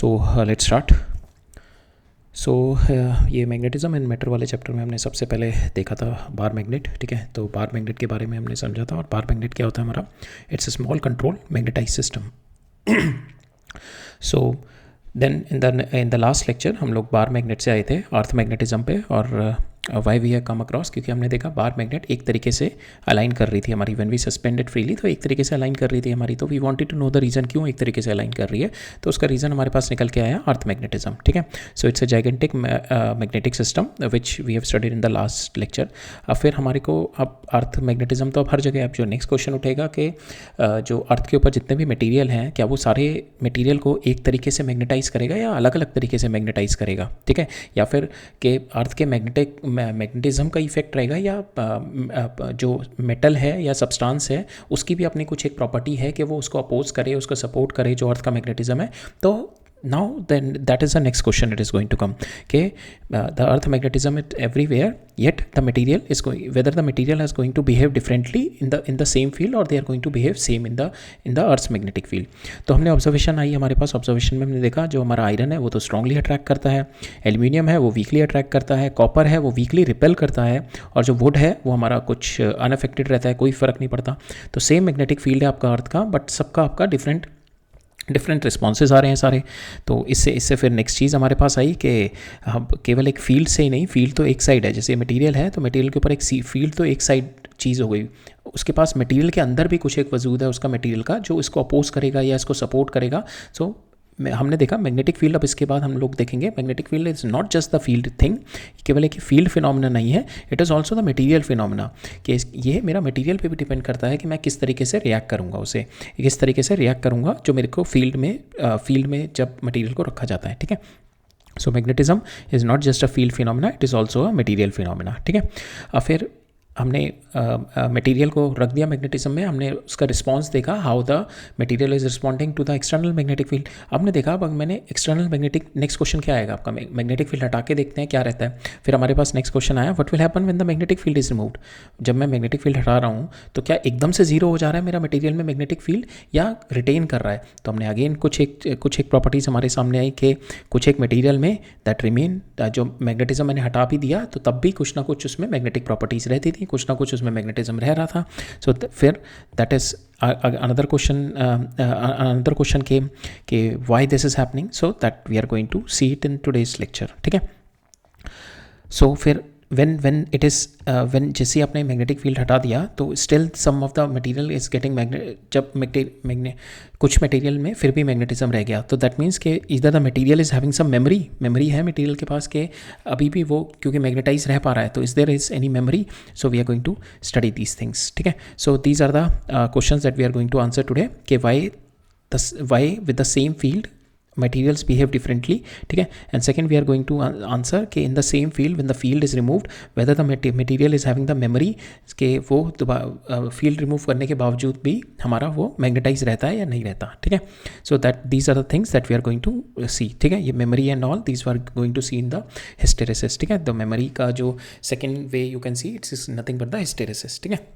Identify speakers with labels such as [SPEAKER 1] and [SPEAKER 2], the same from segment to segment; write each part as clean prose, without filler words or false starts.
[SPEAKER 1] Let's start. ये magnetism and matter वाले chapter में हमने सबसे पहले देखा था बार मैग्नेट। ठीक है, तो बार मैग्नेट के बारे में हमने समझा था। और बार मैग्नेट क्या होता है हमारा? It's a small control magnetise system. So then in the last lecture हम लोग बार मैग्नेट से आए थे अर्थ मैग्नेटिज्म पे, और वाई वी है कम अक्रॉस, क्योंकि हमने देखा बार मैग्नेट एक तरीके से अलाइन कर रही थी हमारी व्हेन वी सस्पेंडेड फ्रीली, तो एक तरीके से अलाइन कर रही थी हमारी। तो we wanted to know the reason क्यों एक तरीके से अलाइन कर रही है, तो उसका रीज़न हमारे पास निकल के आया अर्थ मैग्नेटिज्म। ठीक है, so it's a gigantic magnetic system which we have studied in the last lecture. अब फिर हमारे को अब अर्थ मैग्नेटिज्म तो अब हर जगह, अब जो नेक्स्ट क्वेश्चन उठेगा कि जो अर्थ के ऊपर जितने भी मटेरियल हैं, क्या वो सारे मटेरियल को एक तरीके से मैग्नेटाइज करेगा या अलग अलग तरीके से मैग्नेटाइज करेगा? ठीक है, या फिर कि अर्थ के मैग्नेटिज्म का इफेक्ट रहेगा, या जो मेटल है या सब्सटेंस है उसकी भी अपनी कुछ एक प्रॉपर्टी है कि वो उसको अपोज करे, उसको सपोर्ट करे जो अर्थ का मैग्नेटिज्म है। तो now then that is the next question it is going to come, okay? The earth magnetism is everywhere, yet the material is going, whether the material is going to behave differently in the same field or they are going to behave same in the earth's magnetic field. तो हमने observation I हमारे पास, observation में हमने देखा जो हमारा iron है वो तो स्ट्रांगली अट्रैक्ट करता है, एल्यूमिनियम है वो वीकली अट्रैक्ट करता है, कॉपर है वो वीकली रिपेल करता है, और जो वुड है वो हमारा कुछ अनअफेक्टेड रहता है, कोई फ़र्क नहीं पड़ता। तो सेम मैग्नेटिक फील्ड है आपका अर्थ का, बट सबका आपका डिफरेंट रिस्पॉन्सेज आ रहे हैं सारे। तो इससे फिर नेक्स्ट चीज़ हमारे पास आई कि हम केवल एक फील्ड से ही नहीं, फील्ड तो एक साइड है, जैसे मटेरियल है तो मटेरियल के ऊपर एक फील्ड तो एक साइड चीज़ हो गई, उसके पास मटेरियल के अंदर भी कुछ एक वजूद है उसका मटेरियल का जो इसको अपोज करेगा या इसको सपोर्ट करेगा। सो हमने देखा मैग्नेटिक फील्ड। अब इसके बाद हम लोग देखेंगे magnetic field is not just the field thing, केवल एक फील्ड फिनोमिना नहीं है, it is also the material phenomena, कि ये मेरा मटेरियल पे भी डिपेंड करता है कि मैं किस तरीके से रिएक्ट करूँगा, उसे किस तरीके से रिएक्ट करूँगा जो मेरे को फील्ड में जब मटेरियल को रखा जाता है। ठीक है, so magnetism is not just a field phenomena, it is also a material phenomena. ठीक है, फिर हमने मटेरियल को रख दिया मैग्नेटिज्म में, हमने उसका रिस्पांस देखा, how the material is responding to the external magnetic field. अब ने देखा, अब मैंने एक्सटर्नल मैग्नेटिक, नेक्स्ट क्वेश्चन क्या आएगा आपका, मैग्नेटिक फील्ड हटा के देखते हैं क्या रहता है। फिर हमारे पास नेक्स्ट क्वेश्चन आया, what will happen when the magnetic field is removed. जब मैं मैग्नेटिक फील्ड हटा रहा हूँ तो क्या एकदम से जीरो हो जा रहा है मेरा मटेरियल में मैग्नेटिक फील्ड, या रिटेन कर रहा है? तो हमने अगेन कुछ एक प्रॉपर्टीज़ हमारे सामने आई कि कुछ एक मटेरियल में दैट रिमेन, जो मैग्नेटिज्म मैंने हटा भी दिया तो तब भी कुछ ना कुछ उसमें मैग्नेटिक प्रॉपर्टीज़ रहती थी, कुछ ना कुछ उसमें मैग्नेटिज्म रह रहा था। सो फिर दैट इज अनदर क्वेश्चन के why this is happening, so that we are going to see it in today's lecture. ठीक है, सो फिर when it is when जैसे आपने मैग्नेटिक फील्ड हटा दिया तो still some of the material is getting जब कुछ मटेरियल में फिर भी मैग्नेटिज्म रह गया, तो दैट मीन्स कि इधर the material is having some memory है मटेरियल के पास के अभी भी वो क्योंकि मैग्नेटाइज रह पा रहा है, तो is there is any memory? So we are going to study these things. ठीक है, so these are the questions that we are going to answer today, कि why with the same field materials behave differently. ठीक है, and second we are going to answer कि in the same field when the field is removed whether the material is having the memory, कि वो field remove करने के बावजूद भी हमारा वो मैग्नेटाइज रहता है या नहीं रहता। ठीक है, so that these are the things that we are going to see. ठीक है, ये memory and all these we are going to see in the hysteresis. ठीक है, the memory का जो second way you can see it is nothing but the hysteresis. ठीक है,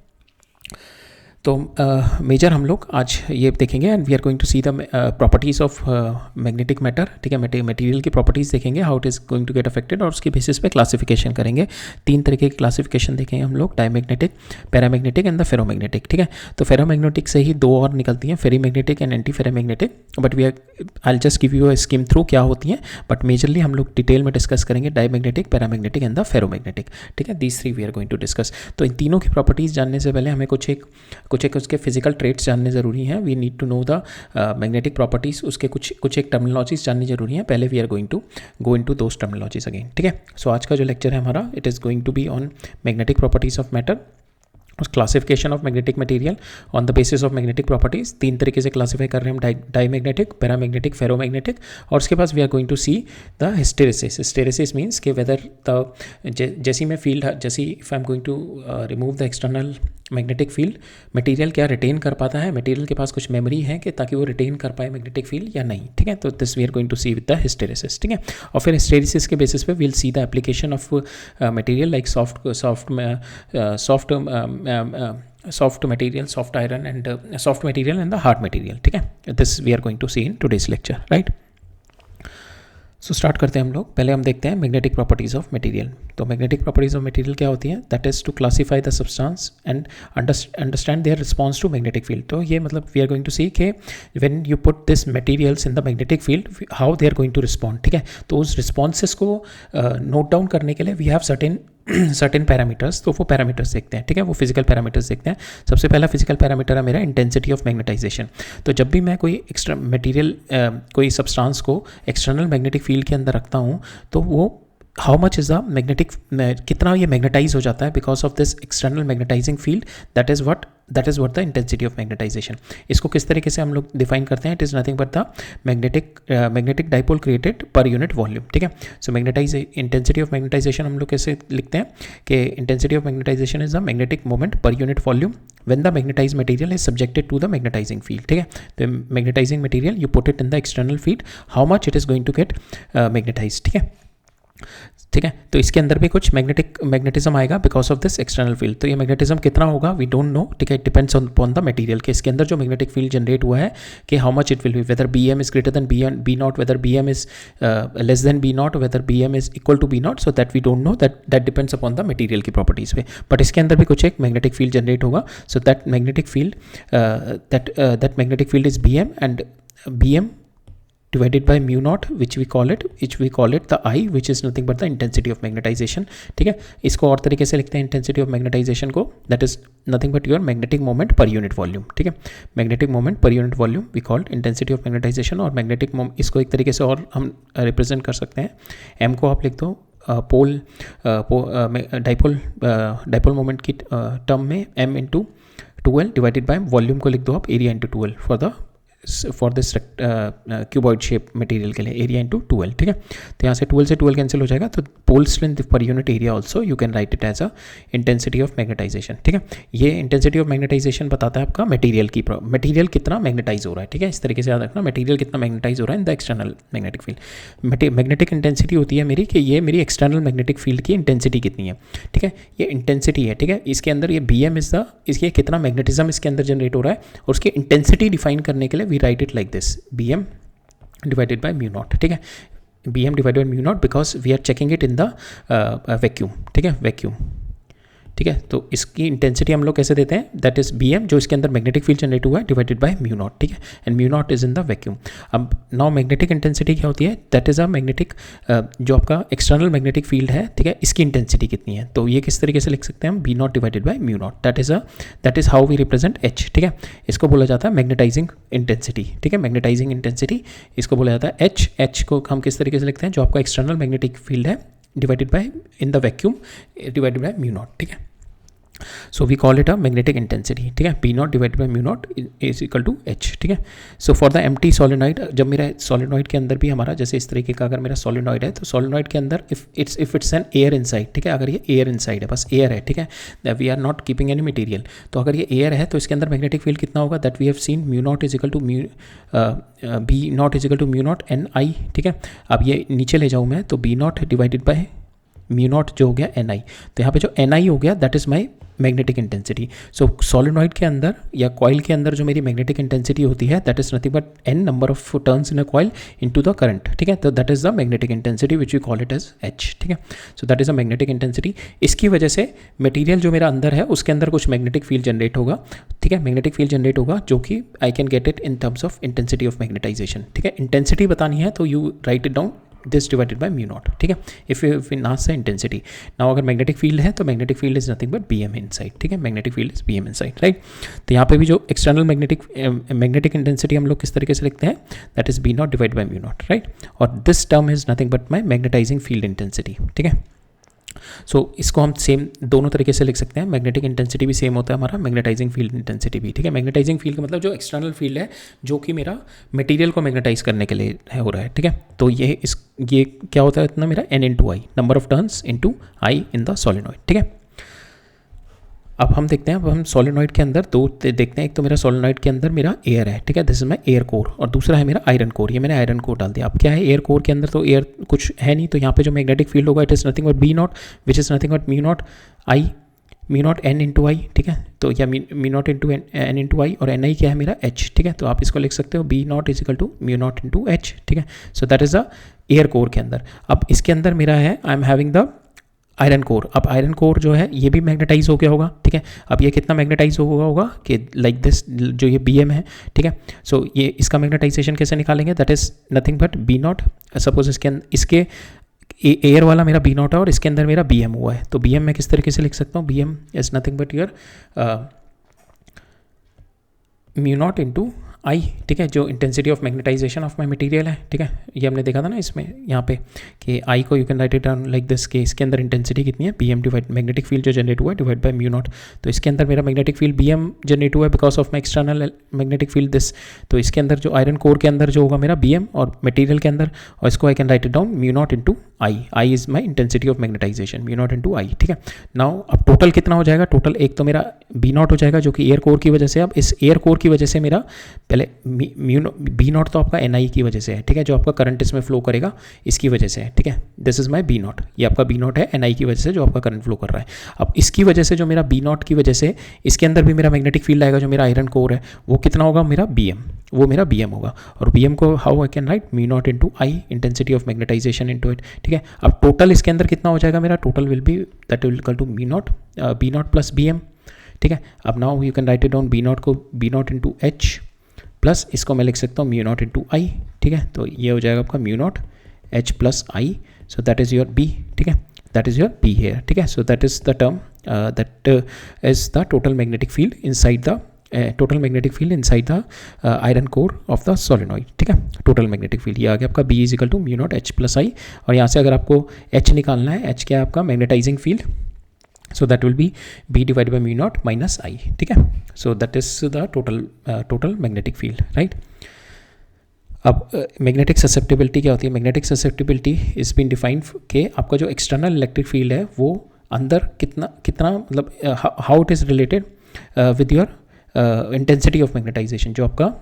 [SPEAKER 1] तो मेजर हम लोग आज ये देखेंगे, and we are going to see the properties of magnetic matter. ठीक है, मटेरियल की प्रॉपर्टीज़ देखेंगे, how it is going to get affected, और उसके बेसिस पे क्लासिफिकेशन करेंगे। 3 तरीके की क्लासिफिकेशन देखेंगे हम लोग, diamagnetic, paramagnetic and the ferromagnetic. ठीक है, तो फेरोमैग्नेटिक से ही 2 और निकलती हैं, ferrimagnetic and anti ferromagnetic, but we I just give you a skim through क्या होती हैं, बट मेजरली हम लोग डिटेल में डिस्कस करेंगे diamagnetic, paramagnetic and the ferromagnetic. ठीक है, these 3 we are going to discuss. तो इन तीनों की प्रॉपर्टीज़ जानने से पहले हमें कुछ एक उसके फिजिकल ट्रेट्स जानने ज़रूरी हैं। We need to know the magnetic properties, उसके कुछ एक टर्मिनोलॉजीज जाननी जरूरी हैं। पहले we are going to go into those terminologies again. ठीक है, सो आज का जो लेक्चर है हमारा, it is going to be on magnetic properties of matter, classification of magnetic material on the basis of magnetic properties. 3 तरीके से classify कर रहे हैं हम, डायमैग्नेटिक, पैरामैग्नेटिक, फेरोमैग्नेटिक, और उसके बाद we are going to see the hysteresis. Hysteresis means कि वेदर जैसी मैं फील्ड, जैसी if I am going to remove the external magnetic field, material क्या रिटेन कर पाता है, मटेरियल के पास कुछ मेमोरी है कि ताकि वो रिटेन कर पाए मैग्नेटिक फील्ड या नहीं। ठीक है, तो this we are going to see with the hysteresis. ठीक है, और फिर हिस्टेरेसिस के बेसिस पे we'll see the application of material like soft material, soft iron and soft material and the hard material. ठीक है, this we are going to see in today's lecture, right? So start करते हैं हम लोग। पहले हम देखते हैं मैग्नेटिक प्रॉपर्टीज़ ऑफ मटेरियल। तो मैग्नेटिक प्रॉपर्टीज़ ऑफ मटेरियल क्या होती हैं? That is to classify the substance and understand their response to magnetic field. तो ये मतलब we are going to see के when you put this materials in the magnetic field how they are going to respond. ठीक है, तो उस responses को note down करने के लिए वी हैव सर्टेन पैरामीटर्स। तो वो पैरामीटर्स देखते हैं। ठीक है, वो फिजिकल पैरामीटर्स देखते हैं। सबसे पहला फिजिकल पैरामीटर है मेरा इंटेंसिटी ऑफ मैग्नेटाइजेशन। तो जब भी मैं कोई एक्स्ट्रा मटेरियल कोई सब्सटेंस को एक्सटर्नल मैग्नेटिक फील्ड के अंदर रखता हूँ तो वो how much is the magnetic, कितना ये मैग्नेटाइज हो जाता है because of this external magnetising field, that is what the intensity of magnetisation. इसको किस तरीके से हम लोग डिफाइन करते हैं? It is nothing but the magnetic dipole created per unit volume. ठीक है, सो इंटेंसिटी ऑफ मैग्नेटाइजेशन हम लोग कैसे लिखते हैं कि intensity of magnetisation is the magnetic moment पर unit volume when the magnetized material is subjected to the magnetizing field। ठीक है, तो magnetising material you put it in the external field, how much it is going to get magnetized। ठीक है, तो इसके अंदर भी कुछ मैग्नेटिज्म आएगा because of this external field. तो ये मैग्नेटिज्म कितना होगा वी डोंट नो। ठीक है, it depends on the material के इसके अंदर जो मैग्नेटिक फील्ड जनरेट हुआ है कि how much it will be, whether B M is greater than B naught, whether B M is less than B naught, whether B M is equal to B naught. So that we don't know, that depends upon the material की properties पे। But इसके अंदर भी कुछ एक magnetic field generate होगा। So that magnetic field is B M and B M divided by mu naught which we call it the I, which is nothing but the intensity of magnetization। ठीक है, इसको और तरीके से लिखते हैं intensity of magnetization को, that is nothing but your magnetic moment per unit volume। ठीक है, magnetic moment per unit volume we called intensity of magnetization। और magnetic moment इसको एक तरीके से और हम रिप्रेजेंट कर सकते हैं। m को आप लिख दो पोल डाइपोल मोमेंट की टर्म में m into 2l divided by volume को लिख दो आप area into 2l for this cuboid shape material के लिए एरिया इंटू 2l। ठीक है, तो यहाँ से 2l से 2l कैंसिल हो जाएगा, तो पोल स्ट्रेंथ पर unit area also you can write it as a intensity of magnetisation. ठीक है, ये इंटेंसिटी ऑफ मैग्नेटाइजेशन बताता है आपका मटेरियल कितना मैग्नेटाइज हो रहा है। ठीक है, इस तरीके से याद रखना, मटेरियल कितना मैग्नेटाइज हो रहा है in the external magnetic field. Magnetic intensity होती है मेरी कि ये मेरी एक्सटर्नल मैग्नेटिक फील्ड की इंटेंसिटी कितनी है। ठीक है, ये इंटेंसिटी है। ठीक है, इसके अंदर ये बी एम इज द, इसके कितना मैग्नेटिज्म इसके अंदर जनरेट हो रहा है और उसकी इंटेंसिटी डिफाइन करने के लिए we write it like this, bm divided by mu naught। ठीक है, bm divided by mu naught because we are checking it in the vacuum। ठीक है, वैक्यूम। ठीक है, तो इसकी इंटेंसिटी हम लोग कैसे देते हैं? दैट इज बी एम जो इसके अंदर मैग्नेटिक फील्ड जनरेट हुआ है डिवाइडेड बाय म्यू नॉट। ठीक है, and mu naught is in the vacuum. अब नाउ मैग्नेटिक इंटेंसिटी क्या होती है? दैट इज अ मैग्नेटिक जो आपका एक्सटर्नल मैग्नेटिक फील्ड है। ठीक है, इसकी इंटेंसिटी कितनी है? तो ये किस तरीके से लिख सकते हैं हम? B naught divided by mu naught, that is how we represent H. ठीक है, इसको बोला जाता है मैग्नेटाइजिंग इंटेंसिटी। ठीक है, मैग्नेटाइजिंग इंटेंसिटी इसको बोला जाता है एच को हम किस तरीके से लिखते हैं? जो आपका एक्सटर्नल मैग्नेटिक फील्ड है divided by in the vacuum divided by mu naught. ठीक है, so we call it a magnetic intensity. ठीक है, P naught divided by mu naught is equal to H. ठीक है, so for the empty solenoid, जब मेरा solenoid के अंदर भी हमारा जैसे इस तरीके का अगर मेरा सोलेनॉइड है तो सोलेनॉइड के अंदर if it's an air inside. ठीक है, अगर ये एयर इनसाइड है, बस एयर है। ठीक है, we are not keeping any material, तो अगर ये एयर है तो इसके अंदर मैग्नेटिक फील्ड कितना होगा? That we have seen mu naught is equal to B naught is equal to mu naught n I. ठीक है, अब ये नीचे ले जाऊँ मैं तो B naught divided by mu naught जो हो गया एन आई। तो यहाँ पे जो एन आई हो गया that is my magnetic intensity. So solenoid के अंदर या कॉइल के अंदर जो मेरी मैग्नेटिक इंटेंसिटी होती है that is nothing but N number of turns in a coil into the current. ठीक है, तो that is the magnetic intensity which we call it as H. ठीक है, so that is a magnetic intensity. इसकी वजह से material जो मेरा अंदर है उसके अंदर कुछ मैग्नेटिक फील्ड जनरेट होगा। ठीक है, मैग्नेटिक फील्ड जनरेट होगा जो कि I can get it in terms of intensity of magnetisation. ठीक है, इंटेंसिटी बतानी है तो you write it down this divided by mu naught. ठीक है, इफ नास से इंटेंसिटी। नाउ अगर मैग्नेटिक फील्ड है तो magnetic field is nothing but B M inside. ठीक है, magnetic field is B M inside, right. तो यहाँ पे भी जो एक्सटर्नल मैग्नेटिक इंटेंसिटी हम लोग किस तरीके से लिखते हैं? That is B naught divide by mu naught, right. और this term is nothing but my magnetising field intensity. ठीक है, सो इसको हम सेम दोनों तरीके से लिख सकते हैं। मैग्नेटिक इंटेंसिटी भी सेम होता है हमारा, मैग्नेटाइजिंग फील्ड इंटेंसिटी भी। ठीक है, मैग्नेटाइजिंग फील्ड का मतलब जो एक्सटर्नल फील्ड है जो कि मेरा मटेरियल को मैग्नेटाइज करने के लिए हो रहा है। ठीक है, तो ये क्या होता है इतना मेरा N into I, number of turns into I in the solenoid. ठीक है, अब हम देखते हैं, अब हम सोलेनॉइड के अंदर दो देखते हैं। एक तो मेरा सोलेनॉइड के अंदर मेरा एयर है। ठीक है, this is my air core, और दूसरा है मेरा आयरन कोर। ये मैंने आयरन कोर डाल दिया। अब क्या है एयर कोर के अंदर? तो एयर कुछ है नहीं, तो यहाँ पे जो मैग्नेटिक फील्ड होगा it is nothing but B naught which is nothing but mu naught I, mu naught n into I. ठीक है, तो या mu naught into n into I, और एन आई क्या है मेरा एच। ठीक है, तो आप इसको लिख सकते हो B naught is equal to mu naught into H. ठीक है, so that is the air core के अंदर। अब इसके अंदर मेरा है I am having the iron core. अब आयरन कोर जो है ये भी मैग्नेटाइज हो गया होगा, ठीक है। अब ये कितना मैग्नेटाइज होगा कि लाइक दिस, जो ये बी एम है, ठीक है। सो ये इसका मैग्नेटाइजेशन कैसे निकालेंगे, that is nothing but B naught. Suppose इसके एयर वाला मेरा बी नॉट है और इसके अंदर मेरा बी एम हुआ है, तो बी एम मैं किस तरीके से लिख सकता हूँ, B M is nothing but your mu naught into I, ठीक है, जो intensity of magnetisation of my material है, ठीक है। ये हमने देखा था ना इसमें यहाँ पे कि आई को you can write it down like this, कि इसके अंदर इंटेंसिटी कितनी है, B M divide magnetic field जो जनरेट हुआ है डिवाइड बाई म्यू नॉट। तो इसके अंदर मेरा magnetic field B M generate हुआ है because of my external magnetic field this. तो इसके अंदर जो आयरन कोर के अंदर जो होगा मेरा बी एम और मटीरियल के अंदर, और इसको I can write it down mu naught into I. I is my intensity of magnetisation, mu naught into I, ठीक है। नाउ अब टोटल कितना हो जाएगा, टोटल एक तो मेरा बी नॉट हो जाएगा जो कि एयर कोर की वजह से। अब इस एयर कोर की वजह से मेरा पहले बी नॉट तो आपका एन आई की वजह से है, ठीक है, जो आपका करंट इसमें फ्लो करेगा इसकी वजह से है, ठीक है। This is my B naught, ये आपका बी नॉट है एन आई की वजह से जो आपका करंट फ्लो कर रहा है। अब इसकी वजह से जो मेरा बी नॉट की वजह से इसके अंदर भी मेरा मैग्नेटिक फील्ड आएगा, जो मेरा आयरन कोर है वो कितना होगा, मेरा बी एम, वो मेरा बी एम होगा। और बी एम को how I can right, mu naught into I, intensity of magnetisation into it, ठीक है। अब टोटल इसके अंदर कितना हो जाएगा मेरा, total will be that will equal to B naught plus B M, ठीक है। अब now you can write it down, B naught को B naught into H plus इसको मैं लिख सकता हूँ म्यू नॉट इंटू आई, ठीक है। तो ये हो जाएगा आपका mu naught H plus I, so that is your B, ठीक है, that is your B here, ठीक है। So that is the term that is the total magnetic field inside the total magnetic field inside the iron core of the solenoid, ठीक है। Total magnetic field ये आ गया आपका B is equal to mu naught H plus I. और यहाँ से अगर आपको एच निकालना है, एच क्या है आपका magnetising field, so that will be b divided by mu naught minus I, ठीक है। so that is the total magnetic field, right। अब मैग्नेटिक ससेप्टिबिलिटी क्या होती है, magnetic susceptibility is been defined के आपका जो एक्सटर्नल इलेक्ट्रिक फील्ड है वो अंदर कितना मतलब how it is related with your intensity of magnetisation. जो आपका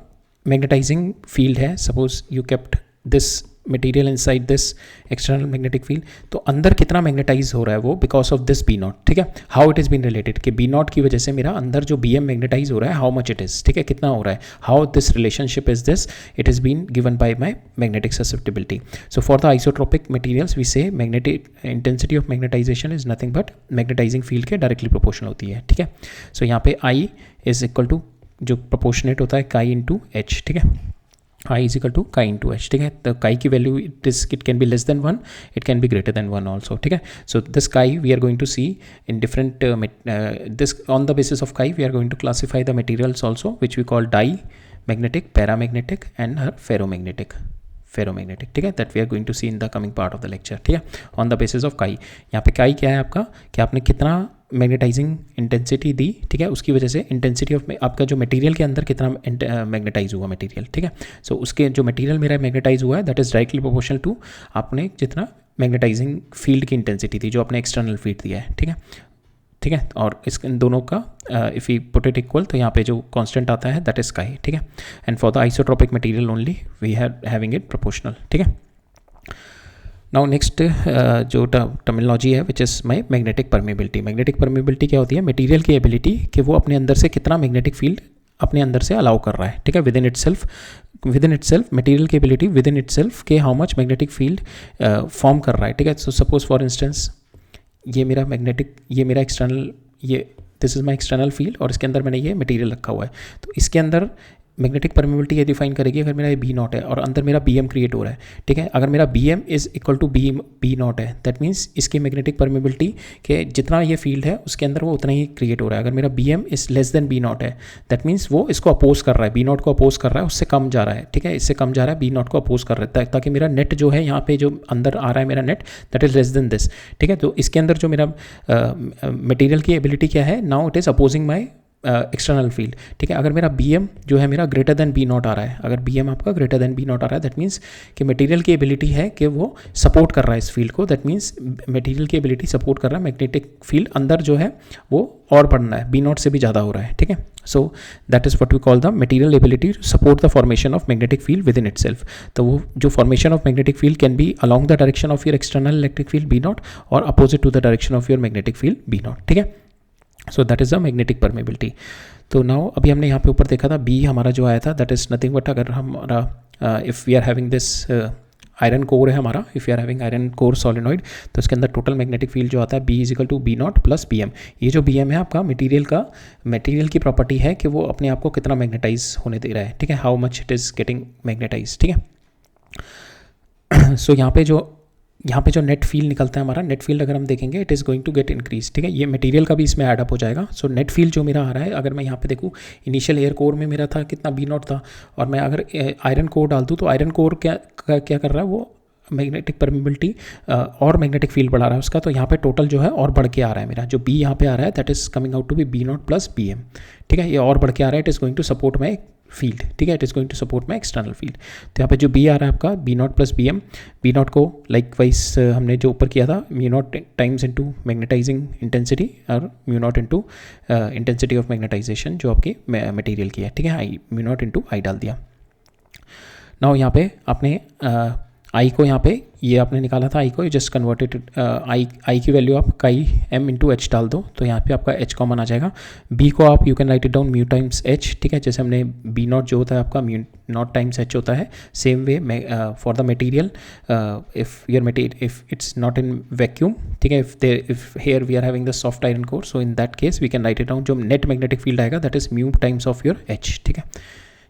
[SPEAKER 1] मैग्नेटाइजिंग फील्ड है, suppose you kept this material inside this external magnetic field, तो अंदर कितना मैग्नेटाइज हो रहा है वो because of this B naught, ठीक है। How it is been related कि बी नॉट की वजह से मेरा अंदर जो बी एम मैग्नेटाइज हो रहा है, हाउ मच इट इज़, ठीक है, कितना हो रहा है, how this relationship is this, it is been given by my magnetic susceptibility. So for the isotropic materials we say magnetic intensity of magnetisation is nothing but magnetising field के directly proportional होती है, ठीक है। So यहाँ पे I is equal to जो proportionate होता है काई इंटू एच, ठीक है, I is equal to chi into h, ठीक है। तो chi की value it can be less than 1, it can be greater than 1 also, ठीक है। So this chi we are going to see in different this on the basis of chi we are going to classify the materials also which we call dimagnetic, paramagnetic and ferromagnetic, ठीक है, that we are going to see in the coming part of the lecture, ठीक है, on the basis of काई। यहाँ पे काई क्या है आपका, कि आपने कितना मैग्नेटाइजिंग इंटेंसिटी दी, ठीक है, उसकी वजह से इंटेंसिटी ऑफ आपका जो मटेरियल के अंदर कितना मैग्नेटाइज हुआ मटेरियल, ठीक है। सो उसके जो मटेरियल मेरा मैग्नेटाइज हुआ है that is directly proportional to आपने जितना मैग्नेटाइजिंग फील्ड की इंटेंसिटी थी जो आपने एक्सटर्नल फील्ड दिया है, ठीक है, ठीक है। और इस इन दोनों का if you put it equal तो यहाँ पे जो कांस्टेंट आता है दैट इज काई, ठीक है। And for the isotropic material only we are having it proportional, ठीक है। नाउ नेक्स्ट जो टर्मिनोलॉजी है which is my magnetic permeability. Magnetic permeability क्या होती है, मटेरियल की एबिलिटी कि वो अपने अंदर से कितना मैग्नेटिक फील्ड अपने अंदर से अलाउ कर रहा है, ठीक है, within itself material की ability within itself के how much magnetic field form कर रहा है, ठीक है। सो सपोज फॉर इंस्टेंस ये मेरा external this is my external field और इसके अंदर मैंने ये मटेरियल रखा हुआ है, तो इसके अंदर मैग्नेटिक परमेबिलिटी ये डिफाइन करेगी अगर मेरा ये बी नॉट है और अंदर मेरा बी एम क्रिएट हो रहा है, ठीक है। अगर मेरा B M is equal to B naught है दैट मीन्स इसकी मैग्नेटिक परमेबिलिटी के जितना ये फील्ड है उसके अंदर वो उतना ही क्रिएट हो रहा है। अगर मेरा B M is less than B naught है दैट मीन्स वो इसको अपोज कर रहा है, बी नॉट को अपोज कर रहा है, उससे कम जा रहा है, ठीक है, इससे कम जा रहा है, बी नॉट को अपोज कर रहा है, ताकि मेरा नेट जो है यहाँ पे जो अंदर आ रहा है मेरा net that is less then this, ठीक है। तो इसके अंदर जो मेरा मटेरियल की एबिलिटी क्या है, now it is opposing my external field, ठीक है। अगर मेरा बी एम जो है मेरा ग्रेटर देन बी नॉट आ रहा है, अगर बी एम आपका ग्रेटर देन बी नॉट आ रहा है दैट मीन्स कि मटेरियल की एबिलिटी है कि वो सपोर्ट कर रहा है इस फील्ड को, दैट मीन्स मटेरियल की एबिलिटी सपोर्ट कर रहा है, मैग्नेटिक फील्ड अंदर जो है वो और बढ़ना है, बी नॉट से भी ज़्यादा हो रहा है, ठीक है। So that is what we call the material ability to support the formation of magnetic field within itself. तो वो जो formation of magnetic field can be along the direction of your external electric field B naught और opposite to the direction of your magnetic field B naught, ठीक है। So that is the magnetic permeability. तो now अभी हमने यहाँ पे ऊपर देखा था बी हमारा जो आया था दैट इज़ नथिंग बट अगर हमारा if we are having this iron core है हमारा, if you are having iron core solenoid, तो इसके अंदर टोटल मैग्नेटिक फील्ड जो आता है B is equal to B naught plus B M. ये जो बी एम है आपका मटेरियल की प्रॉपर्टी है कि वो अपने आप को कितना मैग्नेटाइज होने दे रहा है, ठीक है, how much it is getting magnetise, ठीक है। सो यहाँ पे जो नेट फील्ड निकलता है हमारा, नेट फील्ड अगर हम देखेंगे it is going to get increase, ठीक है, ये मटेरियल का भी इसमें एडअप हो जाएगा। सो नेट फील्ड जो मेरा आ रहा है, अगर मैं यहाँ पे देखूँ इनिशियल एयर कोर में मेरा था कितना बी नॉट था, और मैं अगर आयरन कोर डाल दूँ तो आयरन कोर क्या कर रहा है, वो मैग्नेटिक परमिबिलिटी और मैग्नेटिक फील्ड बढ़ा रहा है उसका, तो यहाँ पे टोटल जो है और बढ़ के आ रहा है मेरा, जो बी यहाँ पे आ रहा है that is coming out to be B naught plus B M, ठीक है, ये और बढ़ के आ रहा है, it is going to support my field, ठीक है, it is going to support my external field. तो यहाँ पे जो बी आ रहा है आपका B naught plus B M, B naught को लाइक वाइज हमने जो ऊपर किया था mu naught times into magnetising intensity और mu naught into intensity of magnetisation जो आपकी मटेरियल की है, ठीक है, आई म्यू नॉट इनटू आई डाल दिया। नाउ यहाँ पे आपने आई को यहाँ पे ये आपने निकाला था आई को, जस्ट कन्वर्टेड आई की वैल्यू आप काई एम इंटू एच डाल दो, तो यहाँ पे आपका एच कॉमन आ जाएगा। बी को आप you can write it down mu times H, ठीक है, जैसे हमने बी नॉट जो होता है आपका म्यू नॉट टाइम्स एच होता है, same way for the material if it's not in vacuum, ठीक है, if here we are having the soft iron core, so in that case we can write it down, जो net magnetic field आएगा that is mu times of your H, ठीक है,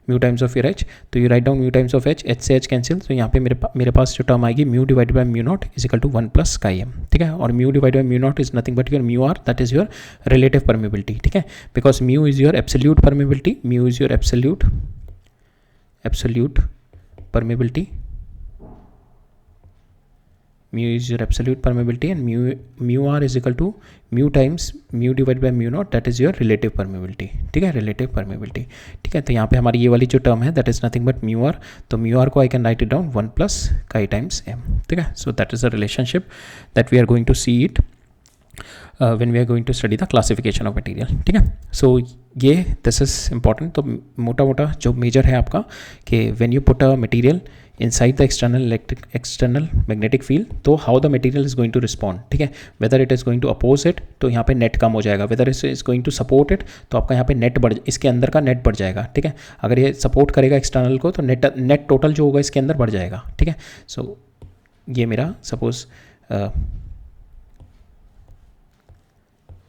[SPEAKER 1] mu times of your H, तो you write down mu times of H, H से H cancel, तो यहाँ पे मेरे पास जो टर्म आएगी mu divide by mu naught is equal to 1 plus chi M, ठीक है, और mu divide by mu naught is nothing but your mu R, that is your relative permeability, ठीक है, because mu is your absolute permeability, mu is your absolute permeability, mu is your absolute permeability, and mu r is equal to mu times mu divided by mu naught, that is your relative permeability, ठीक है, relative permeability, ठीक है। तो यहाँ पे हमारी ये वाली जो टर्म है that is nothing but mu r, तो mu r को I can write it down 1 plus chi times m, ठीक है। So that is a relationship that we are going to see it when we are going to study the classification of material, ठीक है। So ये this is important, तो मोटा मोटा जो major है आपका कि when you put a material inside the external magnetic field, तो how the material is going to respond, ठीक है, whether it is going to oppose it, तो यहाँ पे नेट कम हो जाएगा, whether it is going to support it, तो आपका यहाँ पे नेट इसके अंदर का नेट बढ़ जाएगा, ठीक है, अगर ये सपोर्ट करेगा एक्सटर्नल को तो नेट टोटल जो होगा इसके अंदर बढ़ जाएगा, ठीक है। सो ये मेरा सपोज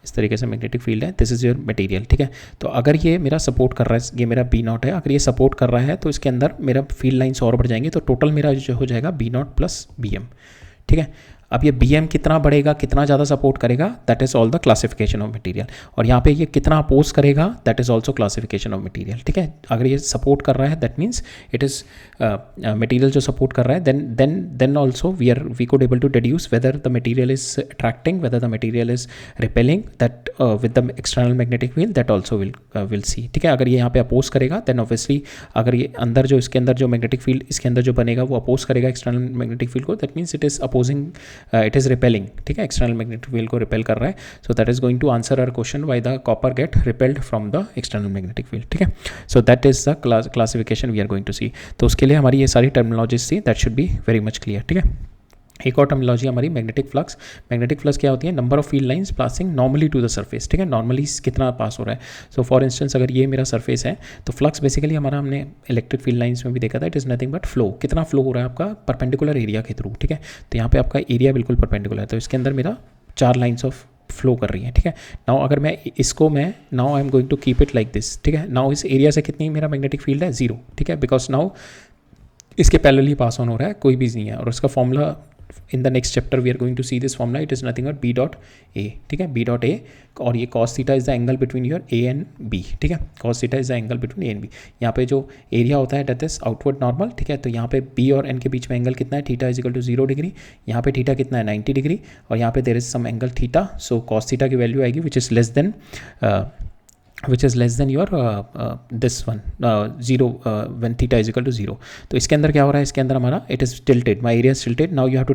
[SPEAKER 1] इस तरीके से मैग्नेटिक फील्ड है, दिस इज़ योर मटेरियल, ठीक है। तो अगर ये मेरा सपोर्ट कर रहा है, ये मेरा बी नॉट है, अगर ये सपोर्ट कर रहा है तो इसके अंदर मेरा फील्ड लाइन्स और बढ़ जाएंगे, तो टोटल मेरा जो हो जाएगा B naught plus B M, ठीक है। अब ये बी एम कितना बढ़ेगा, कितना ज़्यादा सपोर्ट करेगा, that is all the classification of material, और यहाँ पे ये कितना अपोज करेगा that is also classification of material, ठीक है। अगर ये सपोर्ट कर रहा है that means it is material जो सपोर्ट कर रहा है, then also we could able to deduce whether the material is attracting, whether the material is repelling that with the external magnetic field, that also will see, ठीक है। अगर ये यहाँ पे अपोज करेगा देन ऑब्वियसली अगर ये अंदर जो इसके अंदर जो मैग्नेटिक फील्ड इसके अंदर जो बनेगा वो अपोज करेगा एक्सटर्नल मैग्नेटिक फील्ड को, that means it is opposing, it is repelling, ठीक है, एक्सटर्नल मैग्नेटिक फील्ड को रिपेल कर रहा है। So that is going to answer our question why the copper get repelled from the external magnetic field, ठीक है। So that is the classification we are going to see. तो उसके लिए हमारी ये सारी टर्मिनोलॉजीज थी, that should be very much clear, ठीक है। एक और टर्मिनोलॉजी हमारी मैग्नेटिक फ्लक्स। मैग्नेटिक फ्लक्स क्या होती है, number of field lines passing normally to the surface, ठीक है, नॉर्मली कितना पास हो रहा है। सो फॉर इंस्टेंस अगर ये मेरा सरफेस है तो फ्लक्स बेसिकली हमारा हमने इलेक्ट्रिक फील्ड लाइंस में भी देखा था, it is nothing but flow, कितना फ्लो हो रहा है आपका परपेंडिकुलर एरिया के थ्रू, ठीक है। तो यहाँ पे आपका एरिया बिल्कुल परपेंडिकुलर है, तो इसके अंदर मेरा 4 लाइन्स ऑफ फ्लो कर रही है, ठीक है। नाउ अगर मैं इसको now I am going to keep it like this, ठीक है। नाउ इस एरिया से कितनी मेरा मैग्नेटिक फील्ड है, 0, ठीक है, बिकॉज नाउ इसके पैरेलली पास ऑन हो रहा है, कोई भी नहीं है, और उसका formula in the next chapter we are going to see this formula, it is nothing but B dot A, ठीक है, बी डॉट ए, और ये cos theta is the angle between your A and B, ठीक है, cos theta is the angle between A and B. यहाँ पे जो area होता है दैट इज आउटवर्ड नॉर्मल, ठीक है। तो यहाँ पे बी और एन के बीच में एंगल कितना है, theta is equal to 0 degree, यहाँ पे थीटा कितना है 90 डिग्री, और यहाँ पे there is some angle theta, so cos theta की वैल्यू आएगी which is less than your this one 0 when theta is equal to 0। तो इसके अंदर क्या हो रहा है, इसके अंदर हमारा it is tilted, my area is tilted, now you have to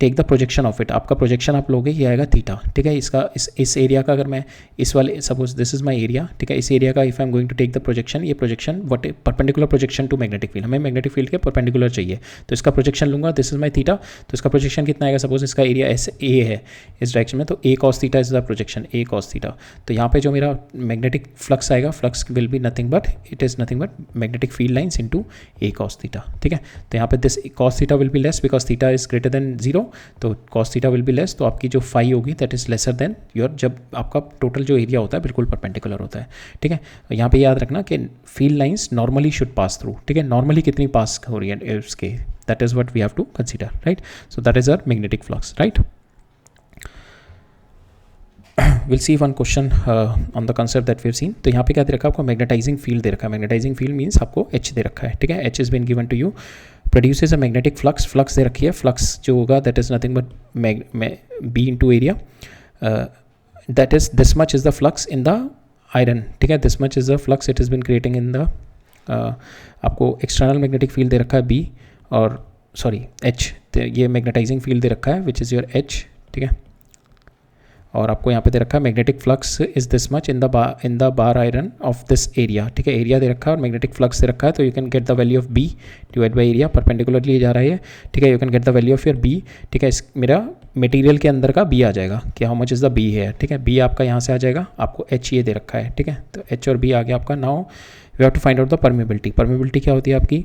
[SPEAKER 1] take the projection of it, आपका प्रोजेक्शन आप लोगे ये आएगा थीटा, ठीक है। इसका इस एरिया का अगर मैं इस वाले suppose this is my area, ठीक है, इस एरिया का if I am going to take the projection, ये projection what perpendicular projection to magnetic field, हमें मैग्नेटिक फील्ड के परपेंडिकुलर चाहिए, तो इसका प्रोजेक्शन लूंगा, दिस इज माय थीटा, तो इसका प्रोजेक्शन कितना आएगा, सपोज इसका एरिया एस ए है इस डायरेक्शन में, तो A cos theta is the projection, A cos theta. तो यहाँ पे जो मेरा मैग्नेटिक फ्लक्स आएगा, flux will be nothing but it is nothing but magnetic field lines into A cos theta, ठीक है। तो यहाँ पे this cos theta will be less because theta is greater than 0, तो cos theta will be less, तो आपकी जो phi होगी that is lesser than your, जब आपका टोटल जो एरिया होता है बिल्कुल परपेंडिकुलर होता है, ठीक है। यहाँ पे याद रखना कि field lines normally should pass through, ठीक है, नॉर्मली कितनी पास हो रही है उसके, that is what we have to consider, right. So that is our magnetic flux, right. Will see one question on the concept that we have seen. तो यहाँ पे क्या दे रखा है आपको, मैग्नेटाइजिंग फील्ड दे रखा है, मैग्नेटाइजिंग फील्ड मीन्स आपको एच दे रखा है, ठीक है, H is been given to you, produces a magnetic flux, flux दे रखी है, फ्लक्स जो होगा that is nothing but B into area, that is this much is the flux in the iron, ठीक है, this much is the flux it is been creating in the, आपको external magnetic field दे रखा है B, और sorry H, ये magnetising field दे रखा है विच इज़ योर एच, ठीक है, और आपको यहाँ पे दे रखा है magnetic flux is this much in the bar iron of this area, ठीक है, एरिया दे रखा है और मैग्नेटिक फ्लक्स दे रखा है, तो you can get the value of B divide by area, perpendicularly जा रहा है, ठीक है, you can get the value of your B, ठीक है, इस मेरा मटेरियल के अंदर का बी आ जाएगा कि how much is the B है, ठीक है, बी आपका यहाँ से आ जाएगा, आपको एच ये दे रखा है, ठीक है, तो एच और बी आ गया आपका। Now we have to find out the permeability, permeability क्या होती है आपकी,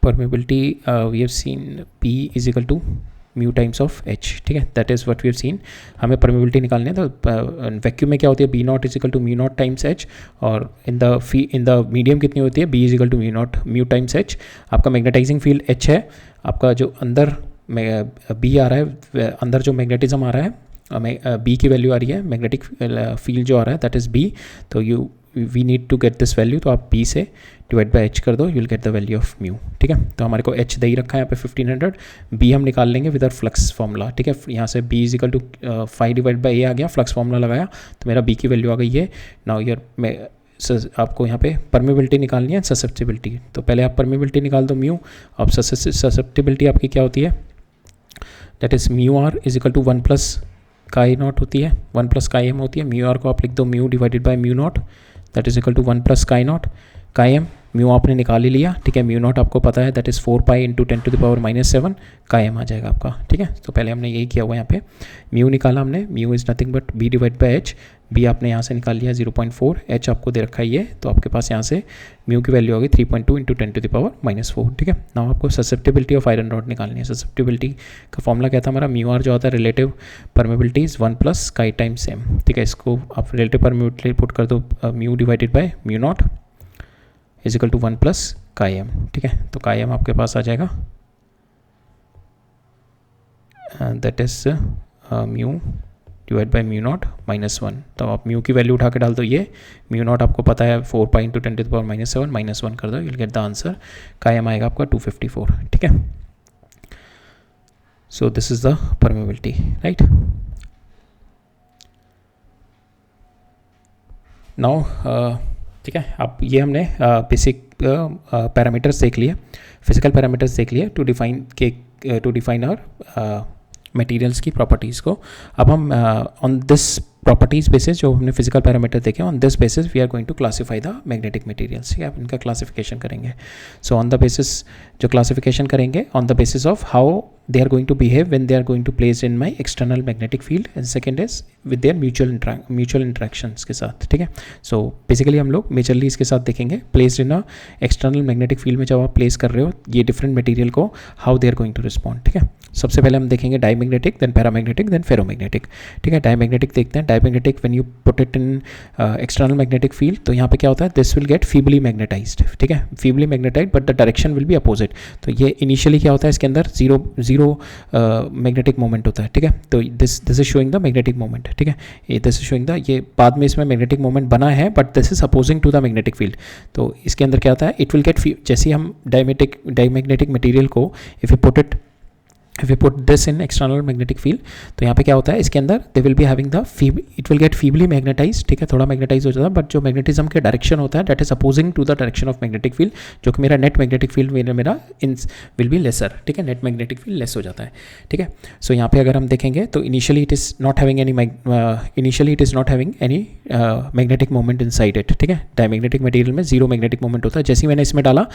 [SPEAKER 1] permeability we have seen P is equal to mu times of H, ठीक है, that is what we have seen, हमें परमेबिलिटी निकालनी है, तो वैक्यूम में क्या होती है, B naught is equal to mu naught times H, और इन द मीडियम कितनी होती है, B is equal to mu naught mu times H, आपका मैग्नेटाइजिंग फील्ड एच है, आपका जो अंदर बी आ रहा है, अंदर जो मैग्नेटिज्म आ रहा है, बी की वैल्यू आ रही है, मैग्नेटिक फील्ड जो आ रहा है दैट इज़ बी, तो we need to get this value, तो आप बी से डिवाइड बाई एच कर दो, you will get the value of mu, ठीक है। तो हमारे को एच दे ही रखा है यहाँ पे 1500, बी हम निकाल लेंगे विद आवर फ्लक्स फॉर्मूला, ठीक है, यहाँ से B is equal to 5 divide by A आ गया, फ्लक्स फॉर्मूला लगाया तो मेरा बी की वैल्यू आ गई है। नाउ ईयर आपको यहाँ पे परमेबिलिटी निकालनी है, ससेप्टिबिलिटी, तो पहले आप परमेबिलिटी निकाल दो म्यू, अब ससेप्टिबिलिटी आपकी क्या होती है, that is mu R is equal to 1 plus chi naught होती है, 1 प्लस काई एम होती है, म्यू आर को आप लिख दो mu divided by mu naught, that is equal to 1 plus chi naught, chi M mu आपने निकाल ही लिया, ठीक है, म्यू नॉट आपको पता है that is 4 pi into 10 to the power -7, chi M आ जाएगा आपका, ठीक है। तो पहले हमने यही किया हुआ यहाँ पे, म्यू निकाला हमने, mu is nothing but B divide by H, B आपने यहाँ से निकाल लिया 0.4, एच आपको दे रखा है ये, तो आपके पास यहाँ से म्यू की वैल्यू होगी 3.2 इंटू 10 टू द पावर -4, ठीक है। नाउ आपको ससेप्टिबिलिटी ऑफ आयरन रॉड निकालनी है, ससेप्टिबिलिटी का फॉर्मूला क्या था हमारा, म्यू आर जो होता है relative permeability is 1 plus chi times M, ठीक है, इसको आप रिलेटिव परमेबिलिटी पुट कर दो, mu divided by mu naught is equal to 1 plus chi M, ठीक है, तो काई एम आपके पास आ जाएगा, that is mu divide by mu naught -1, तो आप म्यू की वैल्यू उठा के डाल दो, ये म्यू नॉट आपको पता है 4 pi into 10 to the power -7, -1 कर दो, you will get the answer, chi M आएगा आपका 254, ठीक है। So this is the permeability, right. Now ठीक है, अब ये हमने बेसिक पैरामीटर्स देख लिए, फिजिकल पैरामीटर्स देख लिए टू डिफाइन आवर मटेरियल्स की प्रॉपर्टीज़ को। अब हम ऑन दिस प्रॉपर्टीज़ बेसिस जो हमने फिजिकल पैरामीटर देखे, on this basis we are going to classify the magnetic materials, ठीक है, आप इनका क्लासिफिकेशन करेंगे। सो ऑन द बेसिस जो क्लासिफिकेशन करेंगे, on the basis of how they are going to behave when they are going to place in my external magnetic field, and second is with their mutual interactions के साथ, ठीक है। so basically हम लोग majorly इसके साथ देखेंगे placed in a external magnetic field में जब आप place कर रहे हो ये different material को how they are going to respond, ठीक है। सबसे पहले हम देखेंगे diamagnetic, then paramagnetic, then ferromagnetic, ठीक है। डायमैग्नेटिक देखते हैं, diamagnetic when you put it in external magnetic field, तो यहाँ पे क्या होता है, this will get feebly magnetized, ठीक है, feebly magnetized but the direction will be opposite. तो ये इनिशियली क्या होता है, इसके अंदर जीरो मैग्नेटिक मोमेंट होता है, ठीक है, तो this is showing the magnetic moment, ठीक है, ये दिस इज शोइंग द, ये बाद में इसमें मैग्नेटिक मोमेंट बना है but this is opposing to the magnetic field. तो इसके अंदर क्या होता है, इट विल गेट, जैसे हम डायमैग्नेटिक मटेरियल को if you put it if we put this in external magnetic field, तो यहाँ पे क्या होता है, इसके अंदर they will be having the it will get feebly magnetize, ठीक है, थोड़ा मैग्नेटाइज हो जाता है, बट जो मैग्नेटिज्म के डायरेक्शन होता है that is opposing to the direction of magnetic field, जो कि मेरा नेट मैग्नेटिक फील्ड मेरा इन विल बी लेसर, ठीक है, नेट मैग्नेटिक फील्ड लेस हो जाता है, ठीक है। सो यहाँ पे अगर हम देखेंगे तो initially it is not having any magnetic moment inside it, ठीक है, डायमैग्नेटिक मटेरियल में जीरो मैग्नेटिक मोमेंट होता है। जैसे ही मैंने इसमें डाला,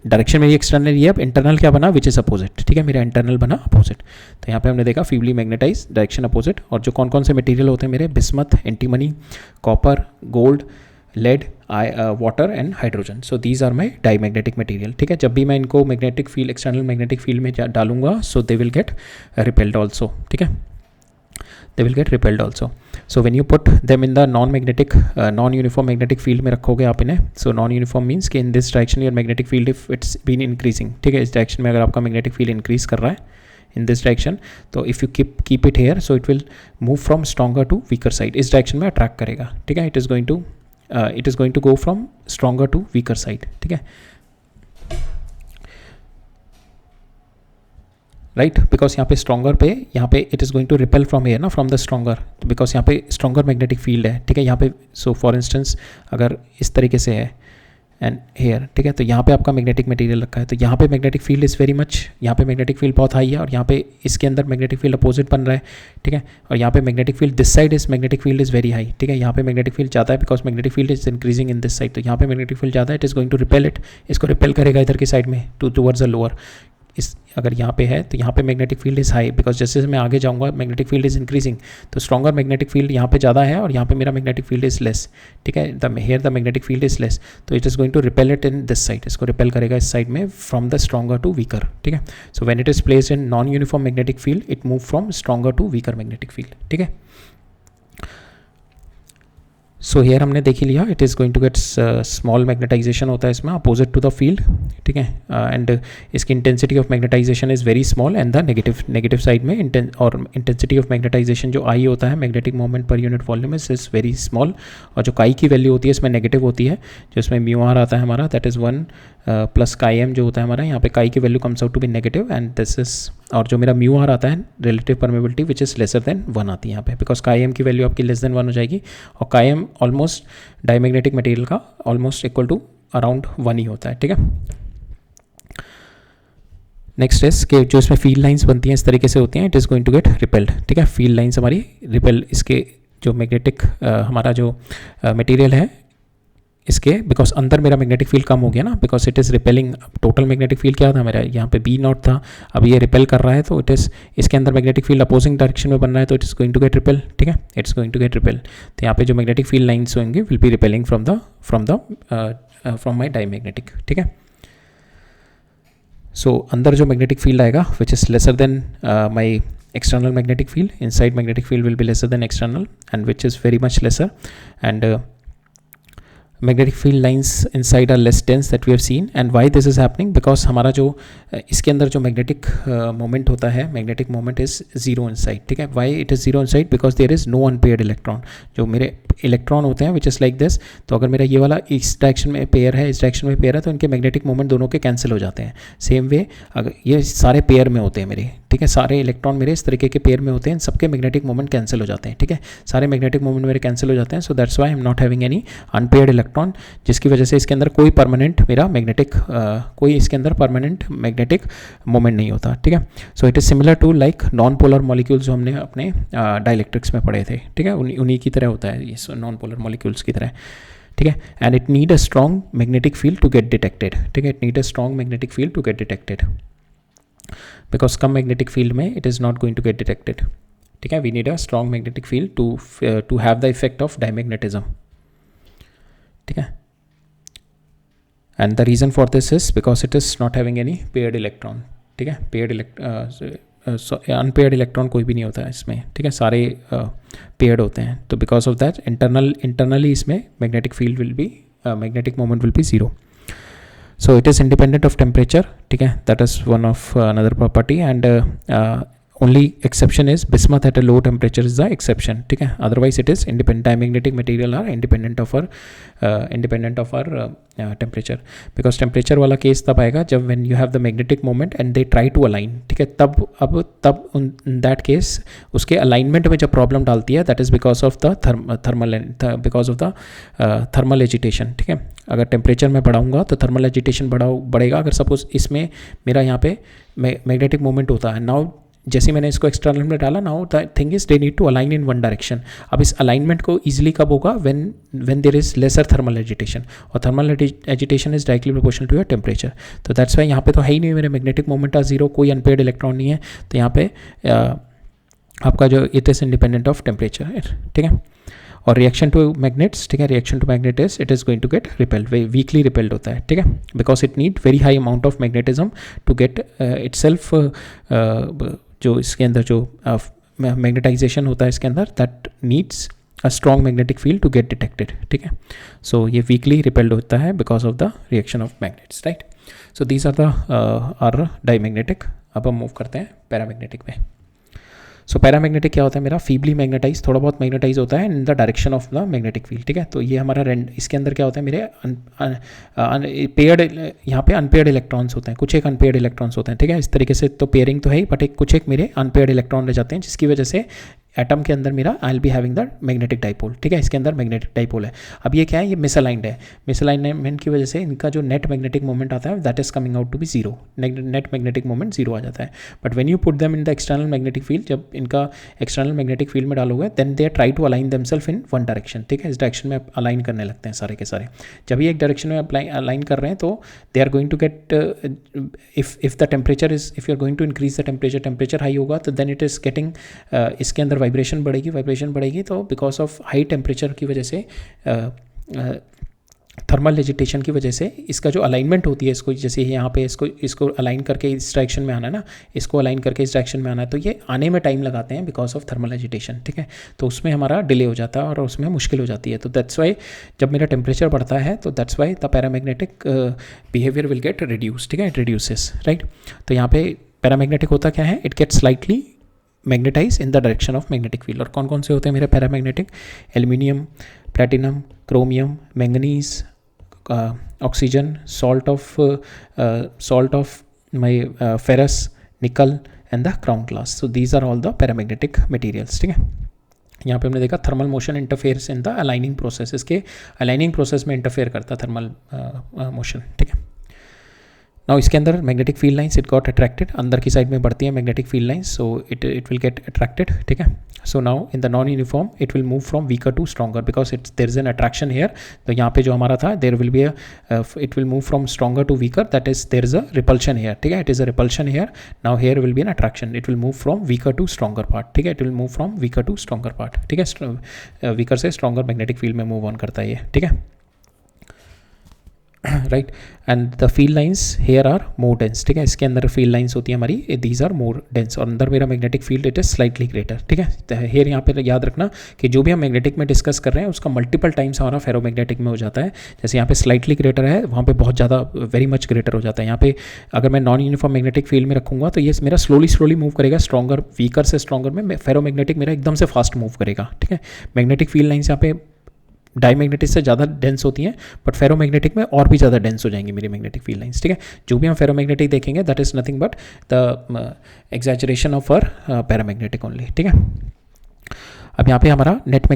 [SPEAKER 1] डायरेक्शन मेरी एक्सटर्नल ये, अब इंटरनल क्या बना, विच इज अपोजिट, ठीक है, मेरा इंटरनल बना अपोजिट। तो यहाँ पे हमने देखा फीबली मैग्नेटाइज, डायरेक्शन अपोजिट। और जो कौन कौन से मटेरियल होते हैं मेरे, bismuth, antimony, copper, gold, lead, water and hydrogen. So these are my diamagnetic material, ठीक है। जब भी मैं इनको magnetic field, external magnetic field में डालूंगा, so they will get repelled also, ठीक है, they will get repelled also. So when you put them in the non-magnetic non-uniform magnetic field में रखोगे आप इन्हें, so non-uniform means कि in this direction your magnetic field if it's been increasing, ठीक है, इस डायरेक्शन में अगर आपका magnetic field increase कर रहा है in this direction, तो if you keep it here, so it will move from stronger to weaker side, इस डायरेक्शन में अट्रैक्ट करेगा, ठीक है, it is going to go from stronger to weaker side, ठीक है, राइट, बिकॉज यहाँ पे स्ट्रॉन्गर पे, यहाँ पे it is going to repel from here ना, फ्रॉम द स्ट्रॉन्गर, बिकॉज यहाँ पे स्ट्रॉन्गर मैग्नेटिक फील्ड है, ठीक है, यहाँ पे। सो फॉर इंस्टेंस अगर इस तरीके से है एंड हेयर, ठीक है, तो यहाँ पे आपका मैग्नेटिक मटेरियल रखा है, तो यहाँ पे magnetic field is very much, यहाँ पे मैग्नेटिक फील्ड बहुत हाई है, और यहाँ पे इसके अंदर मैग्नेटिक फील्ड अपोजिट बन रहा है, ठीक है, और यहाँ पे magnetic field this side is magnetic field is very high, ठीक है, यहाँ पे मैग्नेटिक फील्ड ज़्यादा है because magnetic field is increasing in this side, तो यहाँ पे मैग्नेटिक फील्ड ज़्यादा है, it is going to repel it, इसको रिपेल करेगा इधर की साइड में टूवर्ड्स द लोअर। इस अगर यहाँ पे है तो यहाँ पे magnetic field is high, because जैसे मैं आगे जाऊँगा मैग्नेटिक फील्ड इज़ इंक्रीजिंग, तो स्ट्रॉन्गर मैग्नेटिक फील्ड यहाँ पे ज़्यादा है और यहाँ पे मेरा मैग्नेटिक फील्ड इज़ लेस, ठीक है, the magnetic field is less, तो it is going to repel it in this side, इसको रिपेल करेगा इस साइड में from the stronger to weaker, ठीक है। So when it is placed in non uniform magnetic field, it move from stronger to weaker magnetic field, ठीक है। So here हमने देख ही लिया, it is going to get small magnetization होता है इसमें अपोजिट टू द फील्ड, ठीक है, एंड इसकी intensity of magnetisation is very small, and the negative side में और इंटेंसिटी ऑफ मैग्नेटाइजेशन जो आई होता है मैग्नेटिक मोमेंट पर unit volume is very small, और जो काई की वैल्यू होती है इसमें नेगेटिव होती है, जो इसमें म्यू आर आता है हमारा, that is 1 plus chi M जो होता है हमारा, यहाँ पे काई की value comes out to be negative, and this is, और जो मेरा म्यू आर आता है relative permeability which is lesser than 1 आती है यहाँ पे, बिकॉज काई एम की वैल्यू आपकी लेस देन 1 हो जाएगी, और काई एम ऑलमोस्ट डाईमैग्नेटिक मटेरियल का ऑलमोस्ट इक्वल टू अराउंड 1 ही होता है, ठीक है। नेक्स्ट इज कि जो इसमें फील्ड लाइंस बनती हैं इस तरीके से होती हैं, it is going to get repelled, ठीक है, फील्ड लाइंस हमारी रिपेल, इसके जो मैग्नेटिक हमारा जो मटेरियल है इसके, बिकॉज अंदर मेरा मैग्नेटिक फील्ड कम हो गया ना, because it is repelling, total magnetic field क्या था मेरा यहाँ पे बी नॉट था, अब ये रिपेल कर रहा है, तो इट इज़ इसके अंदर मैग्नेटिक फील्ड अपोजिंग डायरेक्शन में बन रहा है, तो it is going to get repel, ठीक है, it's going to get repel. तो यहाँ पे जो मैग्नेटिक फील्ड लाइन्स होंगे will be repelling from my diamagnetic, ठीक है। सो अंदर जो मैग्नेटिक फील्ड आएगा which is lesser than my external magnetic field, inside magnetic field will be lesser than external, and which is very much lesser, and magnetic field lines inside are less dense that we have seen, and why this is happening, because हमारा जो इसके अंदर जो magnetic moment होता है, magnetic moment is zero inside, ठीक है, why it is zero inside, because there is no unpaired electron, जो मेरे इलेक्ट्रॉन होते हैं विच इज़ लाइक दिस, तो अगर मेरा ये वाला इस डायरेक्शन में पेयर है, इस डायरेक्शन में पेयर है, तो इनके मैग्नेटिक मोमेंट दोनों के कैंसिल हो जाते हैं। सेम वे अगर ये सारे पेयर में होते हैं मेरे, ठीक है, सारे इलेक्ट्रॉन मेरे इस तरीके के पेयर में होते हैं, सबके मैग्नेटिक मोमेंट कैंसिल हो जाते हैं, ठीक है, सारे मैग्नेटिक मोमेंट मेरे कैंसिल हो जाते हैं, सो that's Y I am not having any unpaired electron, जिसकी वजह से इसके अंदर कोई परमानेंट मेरा मैग्नेटिक कोई इसके अंदर परमानेंट मैग्नेटिक मोमेंट नहीं होता, ठीक है। So it is similar to like non polar molecules जो हमने अपने डाइलेक्ट्रिक्स में पढ़े थे, ठीक है, उन्हीं की तरह होता है ये नॉन पोलर मॉलिक्यूल्स की तरह, ठीक है, and it need a strong magnetic field to get detected, ठीक है, it need a strong magnetic field to get detected, because कम मैग्नेटिक फील्ड में it is not going to get detected, ठीक है, we need a strong magnetic field to have the effect of diamagnetism, ठीक है, and the reason for this is because it is not having any paired electron, ठीक है, paired unpaired electron कोई भी नहीं होता है इसमें, ठीक है, सारे पेयर्ड होते हैं, तो बिकॉज ऑफ दैट इंटरनली इसमें magnetic field will be magnetic moment will be zero, so it is independent of temperature, ठीक है, that is one of another property, and only exception is bismuth at a low temperature is the exception, ठीक है, otherwise it is independent, diamagnetic material are independent of are temperature, because temperature वाला case तब आएगा जब when you have the magnetic moment and they try to align, ठीक है, तब in that case उसके अलाइनमेंट में जब प्रॉब्लम डालती है that is because of the thermal agitation, ठीक है। अगर टेम्परेचर में बढ़ाऊंगा तो थर्मल एजिटेशन बढ़ेगा। अगर सपोज इसमें मेरा यहाँ पे मैग्नेटिक मोमेंट होता है, नाउ जैसे मैंने इसको एक्सटर्नल में डाला, now the thing is they need to align in one direction. अब इस अलाइनमेंट को ईजिली कब होगा, when there is lesser thermal agitation, और thermal agitation is directly proportional to your temperature. तो दैट्स वाई यहाँ पे तो है ही नहीं, मेरे मैग्नेटिक मोमेंट आर जीरो, कोई अनपेयर्ड इलेक्ट्रॉन नहीं है, तो यहाँ पे आपका जो it is independent of temperature है, ठीक है। और रिएक्शन टू मैग्नेट्स, ठीक है, reaction to magnet is it is going to get repelled, weakly repelled होता है, ठीक है, because it need very high amount of magnetism to get itself, जो इसके अंदर जो मैग्नेटाइजेशन होता है इसके अंदर, that needs a strong magnetic field to get detected, ठीक है। सो ये वीकली रिपेल्ड होता है because of the reaction of magnets, right. So these are the are diamagnetic. अब हम मूव करते हैं पैरामैग्नेटिक में। सो पैरामैग्नेटिक क्या होता है, मेरा फीबली मैग्नेटाइज, थोड़ा बहुत मैग्नेटाइज होता है in the direction of the magnetic field, ठीक है। तो ये हमारा इसके अंदर क्या होता है, मेरे पेयर्ड, यहाँ पे अनपेयर्ड इलेक्ट्रॉन्स होते हैं, कुछ एक अनपेयर्ड इलेक्ट्रॉन्स होते हैं, ठीक है। इस तरीके से तो पेयरिंग तो है ही, बट कुछ एक मेरे अनपेयर्ड इलेक्ट्रॉन रह जाते हैं, जिसकी वजह से एटम के अंदर मेरा I will be having the magnetic dipole, ठीक है, इसके अंदर मैग्नेटिक डाइपोल है। अब ये क्या है, ये मिसअलाइंड है, मिसअलाइनमेंट की वजह से इनका जो नेट मैग्नेटिक मोमेंट आता है that is coming out to be zero, net magnetic moment zero आ जाता है। But when you put them in the external magnetic field, जब इनका एक्सटर्नल मैग्नेटिक फील्ड में डालोगे, then they try to align themself in one direction, ठीक है, इस डायरेक्शन में अलाइन करने लगते हैं सारे के सारे। जब ये एक डायरेक्शन में अलाइन कर रहे हैं तो they are going to get, if the temperature is, if you are going to increase the temperature high होगा तो देन इट इज गेटिंग, इसके अंदर वाइब्रेशन बढ़ेगी, तो बिकॉज ऑफ हाई टेम्परेचर की वजह से, थर्मल एजिटेशन की वजह से इसका जो अलाइनमेंट होती है, इसको जैसे यहाँ पे इसको अलाइन करके इस डायरेक्शन में आना है ना, इसको अलाइन करके इस डायरेक्शन में आना है, तो ये आने में टाइम लगाते हैं बिकॉज ऑफ थर्मल एजिटेशन, ठीक है। तो उसमें हमारा डिले हो जाता है और उसमें मुश्किल हो जाती है। तो दैट्स वाई जब मेरा टेम्परेचर बढ़ता है तो that's why the paramagnetic behaviour will get reduce, ठीक है, इट रिड्यूसेस, राइट। तो यहाँ पे पैरामैग्नेटिक होता क्या है, it get slightly magnetize in the direction of magnetic field. और कौन कौन से होते हैं मेरे paramagnetic, aluminium, platinum, chromium, manganese, oxygen, salt of my ferrous, nickel and the crown class. So these are all the paramagnetic materials, ठीक है। यहाँ पे हमने देखा thermal motion interferes in the aligning process, इसके अलाइनिंग प्रोसेस में interfere करता thermal motion, ठीक है। नाउ इसके अंदर magnetic field lines it got attracted, अंदर की साइड में बढ़ती है magnetic field lines, so it will get attracted, ठीक है। So now in the non uniform it will move from weaker to stronger because it's there is an attraction here. तो यहाँ पे जो हमारा था there will be it will move from stronger to weaker, that is there is a repulsion here, ठीक है, it is a repulsion hair. Now here will be an attraction, it will move from weaker to stronger part, ठीक है, it will move from weaker to stronger part, ठीक है, weaker से stronger magnetic field में move on करता है ये, ठीक है, right. And the field lines here are more dense, ठीक है, इसके अंदर फील्ड लाइंस होती है हमारी, दीज आर मोर डेंस, और अंदर मेरा magnetic field it is slightly greater, ठीक है। तो हेयर यहाँ पे याद रखना कि जो भी हम मैग्नेटिक में डिस्कस कर रहे हैं उसका मल्टीपल टाइम्स हमारा फेरोमैग्नेटिक में हो जाता है। जैसे यहाँ पे स्लाइटली ग्रेटर है, वहाँ पे बहुत ज़्यादा वेरी मच ग्रेटर हो जाता है। यहाँ पे अगर मैं नॉन यूनिफॉर्म मैग्नेटिक फील्ड में रखूँगा तो ये मेरा स्लोली मूव करेगा स्ट्रॉन्गर, वीकर से स्ट्रॉन्गर में फेरोमैग्नेटिक मेरा एकदम से फास्ट मूव करेगा, ठीक है। मैग्नेटिक फील्ड लाइन्स यहाँ पे डाईमैग्नेटिक से ज़्यादा डेंस होती हैं, बट फेरोमैग्नेटिक में और भी ज़्यादा डेंस हो जाएंगी मेरी मैग्नेटिक फील्ड लाइंस, ठीक है। जो भी हम फेरोमैग्नेटिक देखेंगे that is nothing but the exaggeration of our paramagnetic only, ठीक है। अब यहाँ पे हमारा नेट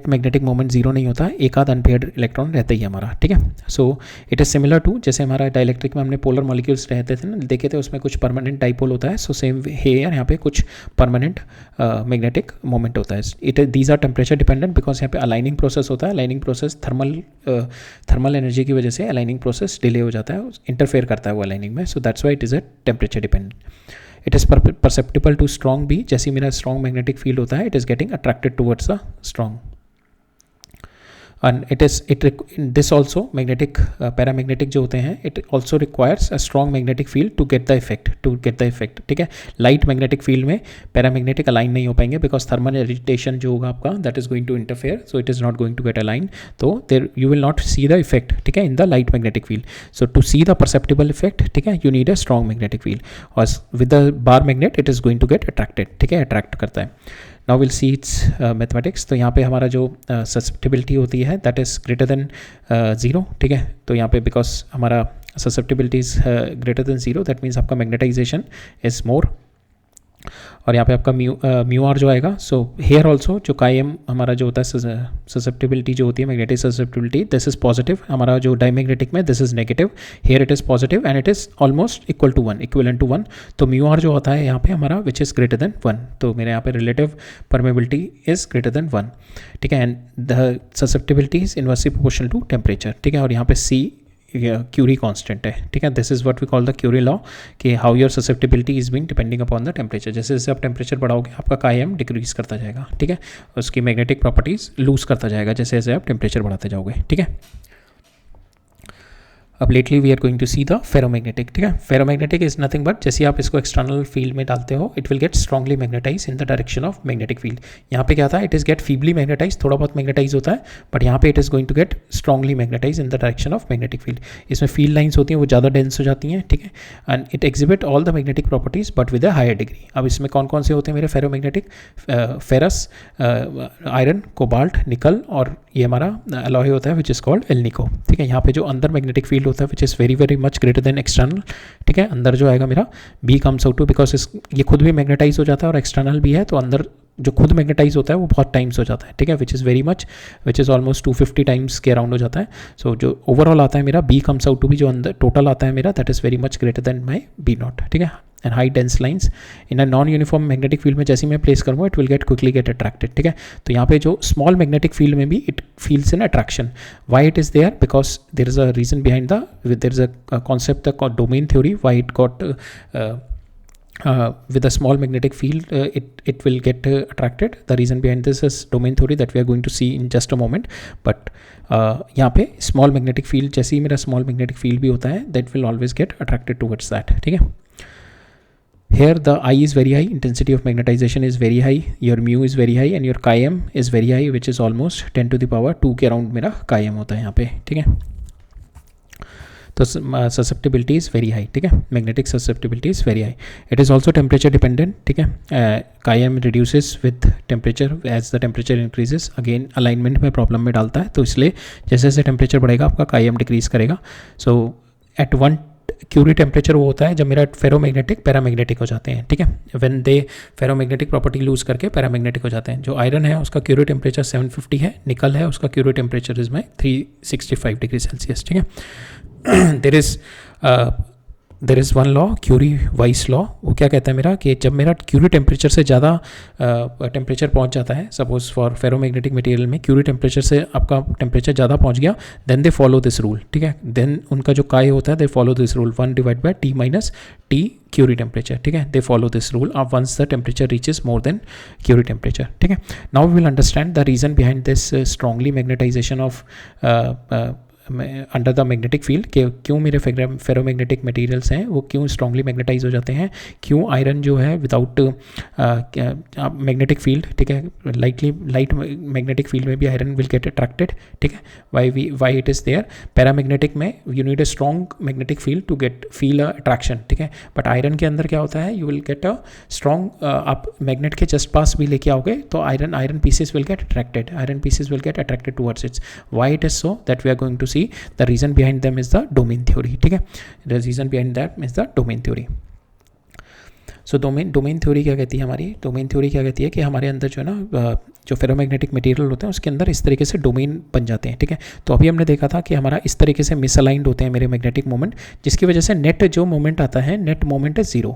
[SPEAKER 1] मैग्नेटिक मोमेंट जीरो नहीं होता है, एक आध अनपेयर्ड इलेक्ट्रॉन रहता ही है हमारा, ठीक है। So it is similar to, जैसे हमारा डाइलेक्ट्रिक में हमने पोलर मॉलिक्यूल्स रहते थे ना, देखे थे, उसमें कुछ परमानेंट डाइपोल होता है। सो सेम हेयर यहाँ पे कुछ परमानेंट मैग्नेटिक मोमेंट होता है। These are temperature dependent because यहाँ पे अलाइनिंग प्रोसेस होता है। अलाइनिंग प्रोसेस थर्मल एनर्जी की वजह से अलाइनिंग प्रोसेस डिले हो जाता है, इंटरफेयर करता है वो अलाइनिंग में। So that's why it is a temperature dependent. It is perceptible to strong भी, जैसे मेरा स्ट्रॉन्ग मैग्नेटिक फील्ड होता है it is getting attracted towards the strong. And this also magnetic paramagnetic जो होते हैं, it also requires a strong magnetic field to get the effect, ठीक है। लाइट मैग्नेटिक फील्ड में पैरामैग्नेटिक अलाइन नहीं हो पाएंगे बिकॉज थर्मल एजिटेशन जो होगा आपका that is going to interfere, so it is not going to get align, तो there you will not see the effect, ठीक है, in the light magnetic field. So to see the perceptible effect, ठीक है, you need a strong magnetic field, और with the bar magnet it is going to get attracted, ठीक है, attract करता है। Now will see its mathematics. तो यहाँ पे हमारा जो ससेप्टिबिलिटी होती है दैट इज़ ग्रेटर देन 0, ठीक है। तो यहाँ पे बिकॉज हमारा susceptibility is greater than 0, that means आपका मैग्नेटाइजेशन इज़ मोर, और यहाँ पे आपका म्यू आर जो आएगा। सो हेयर ऑल्सो जो कायम हमारा जो होता है ससेप्टिबिलिटी जो होती है, magnetic susceptibility, this is positive. हमारा जो डाईमैग्नेटिक में this is negative, here it is positive and it is almost equal to 1, equivalent to 1। तो म्यू आर जो होता है यहाँ पे हमारा विच इज़ ग्रेटर देन 1, तो मेरे यहाँ पे relative permeability is greater than 1, ठीक है। And the susceptibility is inversely proportional to temperature, ठीक है। और यहाँ पे सी क्यूरी कांस्टेंट है, ठीक है। This is what we call the Curie law, कि how your susceptibility is being depending upon the temperature. जैसे जैसे आप टेम्परेचर बढ़ाओगे आपका कायम डिक्रीज करता जाएगा, ठीक है, उसकी मैग्नेटिक प्रॉपर्टीज लूज करता जाएगा जैसे जैसे आप टेम्परेचर बढ़ाते जाओगे, ठीक है। अब lately we are going to see the ferromagnetic, ठीक है। फेरोमैग्नेटिक इज नथिंग बट जैसे आप इसको एक्सटर्नल फील्ड में डालते हो it will get strongly magnetize in the direction of magnetic field. यहाँ पे क्या था, it is get feebly magnetize, थोड़ा बहुत मैग्नेटाइज होता है, बट यहाँ पे it is going to get strongly magnetize in the direction of magnetic field. इसमें फील्ड लाइन्स होती हैं वो ज़्यादा डेंस हो जाती हैं, ठीक है, and it exhibit all the magnetic properties but with a higher degree. अब इसमें कौन कौन से होते हैं मेरे फेरोमैग्नेटिक, फेरस, आयरन, कोबाल्ट, निकल, और ये हमारा अलॉय होता है विच इज़ कॉल्ड एल्निको, ठीक है। यहाँ पे जो अंदर मैग्नेटिक फील्ड होता है which is very very much greater than external, ठीक है। अंदर जो आएगा मेरा B comes out to, because ये खुद भी मैग्नेटाइज हो जाता है और एक्सटर्नल भी है, तो अंदर जो खुद मैग्नेटाइज होता है वो बहुत टाइम्स हो जाता है, ठीक है, which is very much, which is almost 250 times के अराउंड हो जाता है। सो जो ओवरऑल आता है मेरा बी कम्स आउट टू भी, जो अंदर टोटल आता है मेरा that is very much greater than my B naught, ठीक है। And high dense lines in a non uniform magnetic field में जैसे मैं प्लेस करूँगा it will get quickly get attracted, ठीक है। तो यहाँ पे जो स्मॉल मैग्नेटिक फील्ड में भी it feels an attraction, why it is there, because there is a reason behind the, there is a concept the domain theory, why it got with a small magnetic field it will get attracted. The reason behind this is domain theory that we are going to see in just a moment, but यहाँ पे small magnetic field जैसे ही मेरा small magnetic field भी होता है that will always get attracted towards that, ठीक है। Here the I is very high, intensity of magnetization is very high, your mu is very high and your chi-m is very high which is almost 10 to the power 2 के around मेरा chi-m होता है यहाँ पे, ठीक है। तो susceptibility is very high, ठीक है, magnetic susceptibility is very high. It is also temperature dependent, ठीक है। कायम reduces with temperature as the temperature increases, again alignment में प्रॉब्लम में डालता है, तो इसलिए जैसे जैसे टेम्परेचर बढ़ेगा आपका कायम डिक्रीज करेगा। सो एट 1 क्यूरी टेम्परेचर वो होता है जब मेरा फेरोमैग्नेटिक पैरामैग्नेटिक हो जाते हैं, ठीक है, when they ferromagnetic property lose करके पैरामैग्नेटिक हो जाते हैं। जो आयरन है उसका क्यूरी टेम्परेचर 750 है, निकल है उसका क्यूरी टेम्परेचर इज में 365 डिग्री सेल्सियस, ठीक है। There is one law, Curie Weiss law, वो क्या कहता है मेरा कि जब मेरा क्यूरी टेम्परेचर से ज़्यादा टेम्परेचर पहुंच जाता है, सपोज फॉर फेरोमैग्नेटिक मटेरियल में क्यूरी टेम्परेचर से आपका टेम्परेचर ज़्यादा पहुंच गया, then they follow this rule, ठीक है। देन उनका जो काय होता है they follow this rule 1 divide by T minus T Curie temperature, ठीक है। They follow this rule of once the temperature reaches more than Curie temperature, ठीक है। Now we will understand the reason behind this strongly magnetisation of under the magnetic field, कि क्यों मेरे ferromagnetic materials हैं वो क्यों स्ट्रांगली मैग्नेटाइज हो जाते हैं, क्यों आयरन जो है विदाउट मैग्नेटिक फील्ड, ठीक है, लाइट मैग्नेटिक फील्ड में भी आयरन विल गेट अट्रैक्टेड, ठीक है। Why it is there, paramagnetic में you need a strong magnetic field to get feel attraction, ठीक है, बट आयरन के अंदर क्या होता है, you will get a strong, आप मैग्नेट के जस्ट पास भी लेके आओगे तो iron pieces will get attracted towards its. Why it is so, that we are going to see, the reason behind them is the domain theory, ठीक है, the reason behind that is the domain theory। So domain theory क्या कहती है हमारी, domain theory क्या कहती है कि हमारे अंदर जो है ना जो फेरोमैग्नेटिक मटेरियल होते हैं उसके अंदर इस तरीके से डोमेन बन जाते हैं, ठीक है। तो अभी हमने देखा था कि हमारा इस तरीके से मिसअलाइंड होते हैं मेरे मैग्नेटिक मोमेंट, जिसकी वजह से नेट जो मोमेंट आता है, नेट मोमेंट है 0,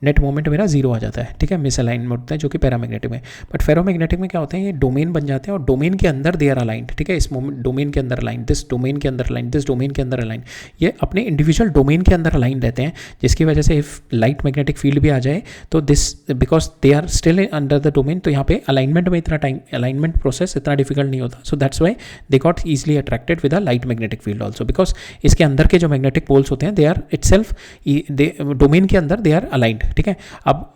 [SPEAKER 1] नेट मोमेंट मेरा जीरो आ जाता है, ठीक है, मिस अलाइनमेंट होता है जो कि पैरामैग्नेटिक में। बट फेरोमैग्नेटिक में क्या होते हैं, ये डोमेन बन जाते हैं और डोमेन के अंदर दे आर अलाइंड, ठीक है, इस डोमेन के अंदर अलाइन, दिस डोमेन के अंदर अलाइन, दिस डोमेन के अंदर अलाइन, ये अपने इंडिविजुअल डोमेन के अंदर अलाइन रहते हैं, जिसकी वजह से इफ लाइट मैग्नेटिक फील्ड भी आ जाए तो this because they are still under the domain, तो यहाँ पे अलाइनमेंट में इतना टाइम, अलाइनमेंट प्रोसेस इतना डिफिकल्ट नहीं होता, so that's why they got easily attracted with a light magnetic field also, because इसके अंदर के जो मैग्नेटिक पोल्स होते हैं दे आर इटसेल्फ डोमेन के अंदर दे आर अलाइंड, ठीक है। अब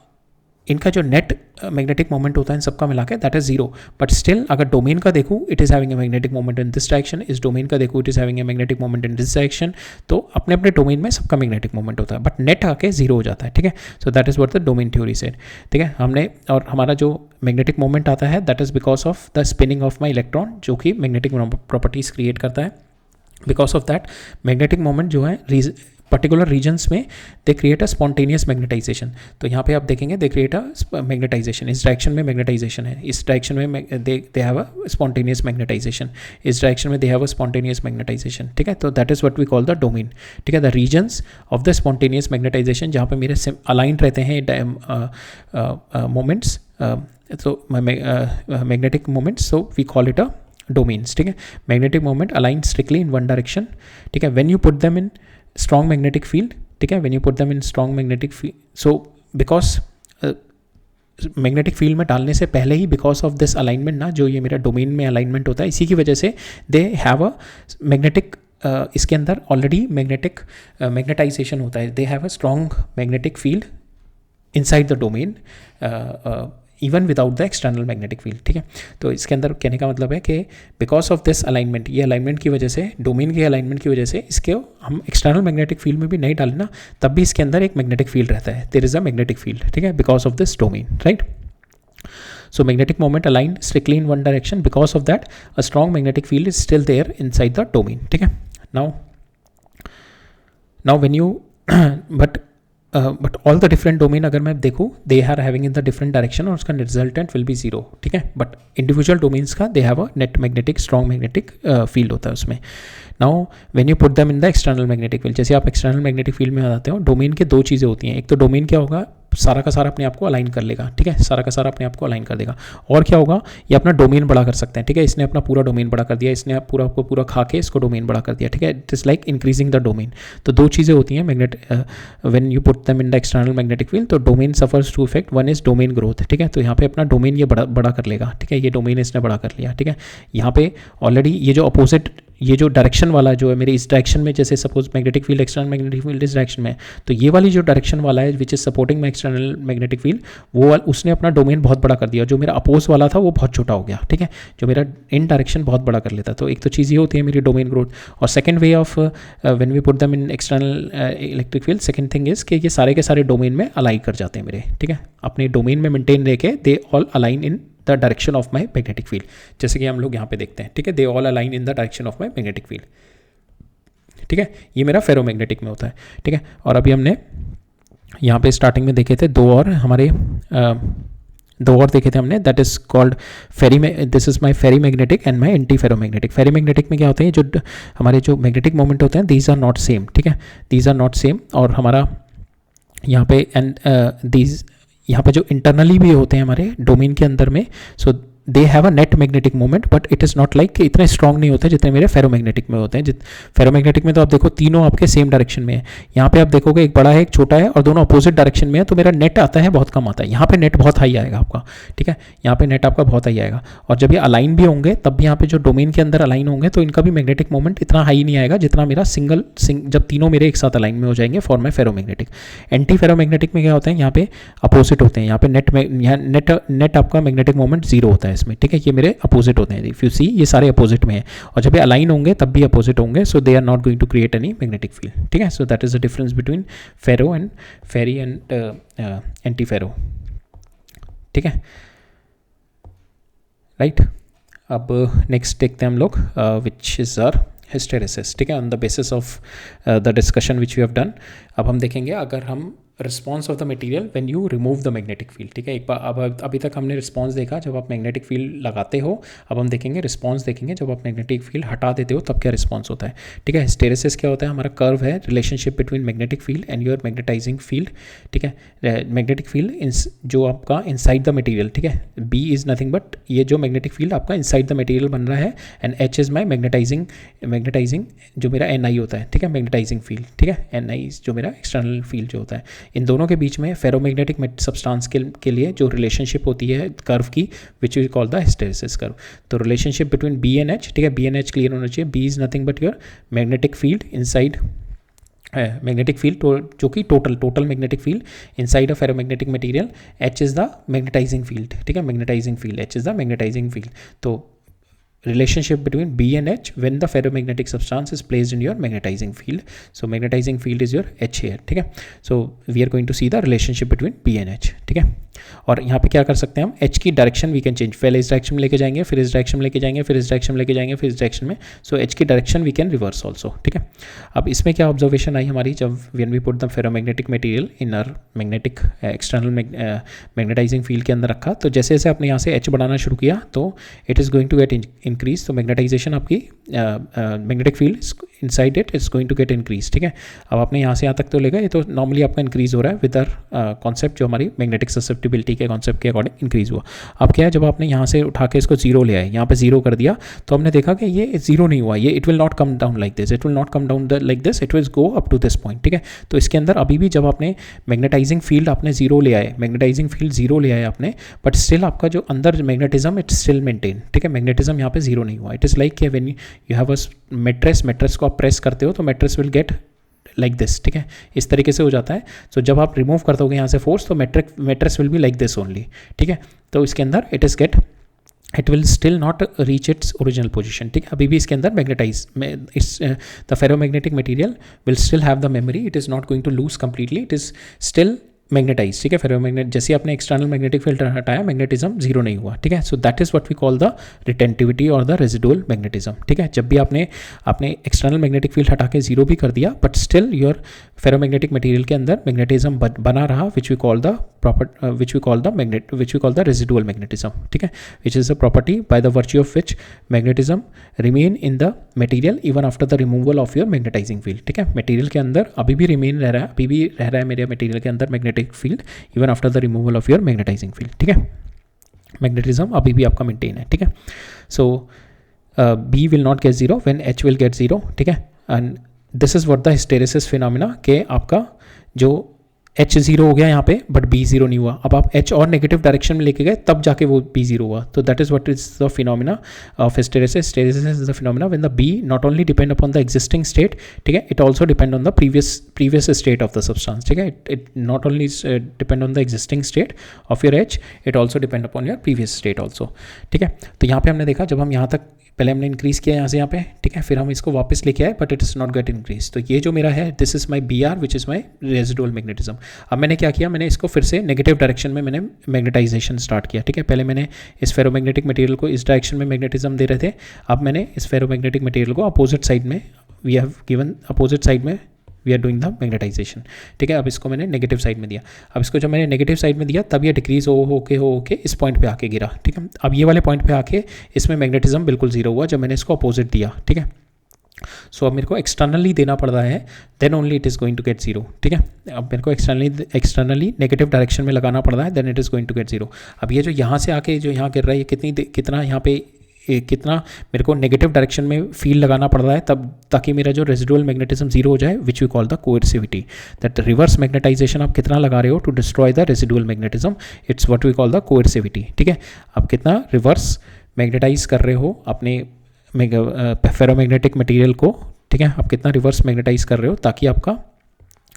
[SPEAKER 1] इनका जो नेट मैग्नेटिक मोमेंट होता है इन सबका मिला के that is zero, but still अगर डोमेन का देखूँ it is having a magnetic moment in this direction, इस डोमेन का देखूँ it is having a magnetic moment in this direction, तो अपने अपने डोमेन में सबका मैग्नेटिक मोमेंट होता है, बट नेट आके जीरो हो जाता है, ठीक है। So that is what the domain theory said, ठीक है। हमने और हमारा जो मैग्नेटिक मोमेंट आता है that is because of the spinning of my electron, जो कि मैग्नेटिक प्रॉपर्टीज क्रिएट करता है। Because of that magnetic moment जो है पर्टिकुलर रीजन्स में they create a spontaneous magnetization, तो यहाँ पे आप देखेंगे दे क्रिएट अ मैग्नेटाइजेशन, इस डायरेक्शन में मैग्नेटाइजेशन है, इस डायरेक्शन में they have a spontaneous magnetization, इस डायरेक्शन में they have a spontaneous magnetization, ठीक है। तो that is what we call the domain, ठीक है, the regions of the spontaneous magnetization, जहाँ पे मेरे अलाइंड रहते हैं मोमेंट्स, तो magnetic moments, so we call it a domains, ठीक है। Magnetic moment align strictly in one direction, ठीक है, when you put them in strong magnetic field, ठीक है, when you put them in strong magnetic field, so because magnetic field में डालने से पहले ही बिकॉज ऑफ दिस अलाइनमेंट ना, जो ये मेरा डोमेन में अलाइनमेंट होता है, इसी की वजह से दे हैव अ मैग्नेटिक, इसके अंदर ऑलरेडी मैग्नेटाइजेशन होता है, दे have a strong magnetic field inside the domain even without the external magnetic field, ठीक है। तो इसके अंदर कहने का मतलब है कि बिकॉज ऑफ दिस अलाइनमेंट, ये अलाइनमेंट की वजह से, डोमेन के अलाइनमेंट की वजह से इसके हम एक्सटर्नल मैग्नेटिक फील्ड में भी नहीं डालें ना, तब भी इसके अंदर एक मैग्नेटिक फील्ड रहता है, there is a magnetic field, ठीक है, because of this domain, right. So magnetic moment aligned strictly in one direction, because of that a strong magnetic field is still there inside the domain, ठीक है। now when you but all the different domain अगर मैं देखूँ they are having in the different direction और उसका resultant will be zero, ठीक है, but individual domains का they have a net magnetic strong magnetic field होता है उसमें। now when you put them in the external magnetic field, जैसे आप external magnetic field में आ जाते हो, डोमेन के दो चीज़ें होती हैं, एक तो डोमेन क्या होगा, सारा का सारा अपने आप को अलाइन कर लेगा, ठीक है, सारा का सारा अपने आप को अलाइन कर देगा, और क्या होगा, ये अपना डोमेन बड़ा कर सकते हैं, ठीक है, इसने अपना पूरा डोमेन बड़ा कर दिया, इसने पूरा को पूरा खा के इसको डोमेन बड़ा कर दिया, ठीक है, it is like increasing the domain. तो दो चीज़ें होती हैं when you put them in the external magnetic field, तो domain suffers two effect, one is domain growth, ठीक है, तो यहाँ पे अपना डोमेन ये बड़ा कर लेगा, ठीक है, ये डोमेन इसने बड़ा कर लिया, ठीक है। यहाँ पे ऑलरेडी ये जो अपोजिट, ये जो डायरेक्शन वाला जो है मेरे इस डायरेक्शन में, जैसे suppose magnetic field, external magnetic field इस डायरेक्शन में, तो ये वाली जो डायरेक्शन वाला है which is supporting my external magnetic field, वो उसने अपना डोमेन बहुत बड़ा कर दिया, जो मेरा अपोज वाला था वो बहुत छोटा हो गया, ठीक है, जो मेरा इन डायरेक्शन बहुत बड़ा कर लेता। तो एक तो चीज़ ये होती है मेरी डोमेन ग्रोथ, और second way of when we put them in external electric field, second thing is कि ये सारे के सारे डोमेन में अलाइन कर जाते हैं मेरे, ठीक है, अपने डोमेन में मेंटेन रह के they all align in the direction of my magnetic field, जैसे कि हम लोग यहाँ पे देखते हैं, ठीक है, they all align in the direction of my magnetic field, ठीक है, ये मेरा फेरोमैग्नेटिक में होता है, ठीक है। और अभी हमने यहाँ पे स्टार्टिंग में देखे थे दो और देखे थे हमने, that is called this is my ferrimagnetic and my antiferromagnetic. Ferrimagnetic में क्या होते हैं, जो हमारे जो मैग्नेटिक मोमेंट होते हैं दीज आर नॉट सेम, ठीक है, दीज आर नॉट सेम, और हमारा यहाँ पे एंड दीज यहाँ पे जो इंटरनली भी होते हैं हमारे डोमेन के अंदर में, so they have a net magnetic moment, but it is not like कि इतने स्ट्रॉन्ग नहीं होते जितने मेरे फेरोमैग्नेटिक में होते हैं। फेरोमैग्नेटिक में तो आप देखो तीनों आपके सेम डायरेक्शन में है, यहाँ पे आप देखोगे एक बड़ा है एक छोटा है और दोनों अपोजिट डायरेक्शन में है, तो मेरा नेट आता है बहुत कम आता है, यहाँ पे नेट बहुत हाई आएगा आपका, ठीक है, यहाँ पे नेट आपका बहुत हाई आएगा, और जब ये अलाइन भी होंगे तब भी यहाँ पे जो डोमेन के अंदर अलाइन होंगे तो इनका भी मैग्नेटिक मोमेंट इतना हाई नहीं आएगा जितना मेरा जब तीनों मेरे एक साथ अलाइन में हो जाएंगे for my ferromagnetic. Anti ferromagnetic में क्या होता है, यहाँ पे अपोजिट होते हैं, यहाँ पे नेट आपका मैग्नेटिक मोमेंट जीरो होता है इसमें, ठीक है, ये मेरे अपोजिट होते हैं, इफ यू सी ये सारे अपोजिट में हैं, और जब ये अलाइन होंगे तब भी अपोजिट होंगे, so they are not going to create any magnetic field, ठीक है। So that is the difference between ferro and ferri and anti ferro, ठीक है, राइट। अब नेक्स्ट देखते हैं हम लोग विच इज आर हिस्टेरेसिस, ठीक है, on the basis of the discussion which we have done. अब हम देखेंगे अगर हम response of the material when you remove the magnetic field. ठीक है, एक बार अब अभी तक हमने रिस्पॉन्स देखा जब आप मैग्नेटिक फील्ड लगाते हो, अब हम देखेंगे रिस्पॉन्स देखेंगे जब आप मैग्नेटिक फील्ड हटा देते हो तब क्या रिस्पॉन्स होता है। ठीक है, हिस्टेरेसिस क्या होता है, हमारा कर्व है relationship between magnetic field and your magnetizing field. ठीक है, मैग्नेटिक फील्ड जो आपका इनसाइड द मटेरियल, ठीक है, बी इज़ नथिंग बट ये जो मैग्नेटिक फील्ड आपका इनसाइड द मटेरियल बन रहा है, and H is my magnetizing जो मेरा एन आई होता है। ठीक है, मैग्नेटाइजिंग फील्ड। ठीक है, एन आई जो मेरा एक्सटर्नल फील्ड जो होता है। इन दोनों के बीच में फेरोमैग्नेटिक सब्सटेंस के लिए जो रिलेशनशिप होती है कर्व की, which we call the hysteresis curve. तो relationship between B and H, ठीक है, बी एंड एच क्लियर होना चाहिए। B is nothing but your magnetic field inside magnetic field जो कि total magnetic field inside a ferromagnetic material. H is the magnetizing field. ठीक है, magnetising field, H is the magnetizing field. तो relationship between B and H when the ferromagnetic substance is placed in your magnetizing field. So magnetizing field is your H here. ठीक है, so we are going to see the relationship between B and H. ठीक है, और यहाँ पे क्या कर सकते हैं हम, H की डायरेक्शन वी कैन चेंज। पहले इस डायरेक्शन में लेके जाएंगे, फिर इस डायरेक्शन में लेके जाएंगे, फिर इस डायरेक्शन में लेके जाएंगे, फिर इस डायरेक्शन में। सो H की direction we can reverse also. ठीक है, अब इसमें क्या ऑब्जर्वेशन आई हमारी, जब when we put the ferromagnetic material in our magnetic external magnetising field के अंदर रखा, तो जैसे जैसे आपने यहाँ से H बढ़ाना शुरू किया तो it is going to get increase. तो मैग्नेटाइजेशन आपकी magnetic field inside it is going to get increase. ठीक है, अब आपने यहाँ से यहाँ तक तो लेगा, ये तो नॉर्मली आपका इंक्रीज हो रहा है विद आर कॉन्सेप्ट जो हमारी मैग्नेटिक ससेप्टिबिलिटी के कॉन्सेप्ट के अकॉर्डिंग इंक्रीज हुआ। अब क्या है, जब आपने यहाँ से उठा के इसको जीरो ले आए, यहाँ पे जीरो कर दिया, तो हमने देखा कि ये जीरो नहीं हुआ, ये it will not come down like this, it will not come down like this, it will go up to this point. ठीक है, तो इसके अंदर अभी भी जब आपने मैग्नेटाइजिंग फील्ड आपने जीरो ले आए, मैग्नेटाइजिंग फील्ड जीरो ले आए आपने, बट स्टिल आपका जो अंदर मैग्नेटिज्म इट स्टिल मेंटेन। ठीक है, मैग्नेटिज्म यहाँ पे जीरो नहीं हुआ। इट इज़ लाइक कि when you have a mattress को आप प्रेस करते हो तो mattress will get like this. ठीक है, इस तरीके से हो जाता है। सो जब आप रिमूव कर दोगे यहाँ से फोर्स, तो mattress will be like this only. ठीक है, तो इसके अंदर it will still not reach its original position. ठीक है, अभी भी इसके अंदर the ferromagnetic material will still have the memory, it is not going to lose completely, it is still magnetize. ठीक है, फेरोमैग्नेट जैसे आपने एक्सटर्नल मैग्नेटिक फील्ड हटाया, मैग्नेटिज्म जीरो नहीं हुआ। ठीक है, so that is what we call the retentivity और द रेजिडुअल मैग्नेटिज्म। ठीक है, जब भी आपने एक्सटर्नल मैग्नेटिक फील्ड हटा के जीरो भी कर दिया, but still your ferromagnetic material के अंदर मैग्नेटिज्म बना रहा, which we call the residual magnetism. ठीक है, which is the property by the virtue of which magnetism remain in the material even after the removal of your magnetizing field. ठीक है, material के अंदर अभी भी रिमेन रह रहा है मेरे मटेरियल के अंदर magnetic field even after the removal of your magnetizing field. ठीक है, मैग्नेटिज्म अभी भी आपका मेंटेन है। ठीक है, so B will not get zero when H will get zero. ठीक है, and this is what the hysteresis phenomena के आपका जो एच जीरो हो गया यहाँ पे बट बी जीरो नहीं हुआ। अब आप एच और नेगेटिव डायरेक्शन में लेके गए तब जाके वो बी जीरो हुआ। तो that is what is the phenomena of hysteresis. Hysteresis is the phenomena when the B not only depend upon the existing state, ठीक है, it also depend on the previous state of the substance. ठीक है, it not only depend on the existing state of your H, it also depend upon your previous state also. ठीक है, तो यहाँ पे हमने देखा जब हम यहाँ तक पहले हमने इंक्रीज़ किया यहाँ से यहाँ पे, ठीक है, फिर हम इसको वापस लेके आए but it is not get increase. तो ये जो मेरा है this is my B R which is my residual magnetism. अब मैंने क्या किया, मैंने इसको फिर से नेगेटिव डायरेक्शन में मैंने मैग्नेटाइजेशन स्टार्ट किया। ठीक है, पहले मैंने इस फेरोमैग्नेटिक मटेरियल को इस डायरेक्शन में मैग्नेटिज्म दे रहे थे, अब मैंने इस फेरोमैग्नेटिक मटेरियल को अपोजिट साइड में we have given opposite side में we are doing the magnetization. ठीक है, अब इसको मैंने नेगेटिव साइड में दिया। अब इसको जब मैंने नेगेटिव साइड में दिया तब ये डिक्रीज हो के इस पॉइंट पे आके गिरा। ठीक है, अब ये वाले पॉइंट पे आके इसमें मैग्नेटिज्म बिल्कुल जीरो हुआ जब मैंने इसको अपोजिट दिया। ठीक है, सो अब मेरे को एक्सटर्नली देना पड़ रहा है, then only it is going to get zero. ठीक है, अब मेरे को एक्सटर्नली नेगेटिव डायरेक्शन में लगाना पड़ रहा है, then it is going to get zero. अब ये जो यहाँ से आके जो यहाँ गिर रहा है, ये कितना यहाँ पे कितना मेरे को नेगेटिव डायरेक्शन में फील्ड लगाना पड़ रहा है तब ताकि मेरा जो रेजिडुअल मैग्नेटिज्म जीरो हो जाए, which we call the coercivity. That reverse magnetization आप कितना लगा रहे हो to destroy the residual magnetism, it's what we call the coercivity. ठीक है, आप कितना रिवर्स मैग्नेटाइज कर रहे हो अपने फेरोमैग्नेटिक मटेरियल को। ठीक है, आप कितना रिवर्स मैग्नेटाइज कर रहे हो ताकि आपका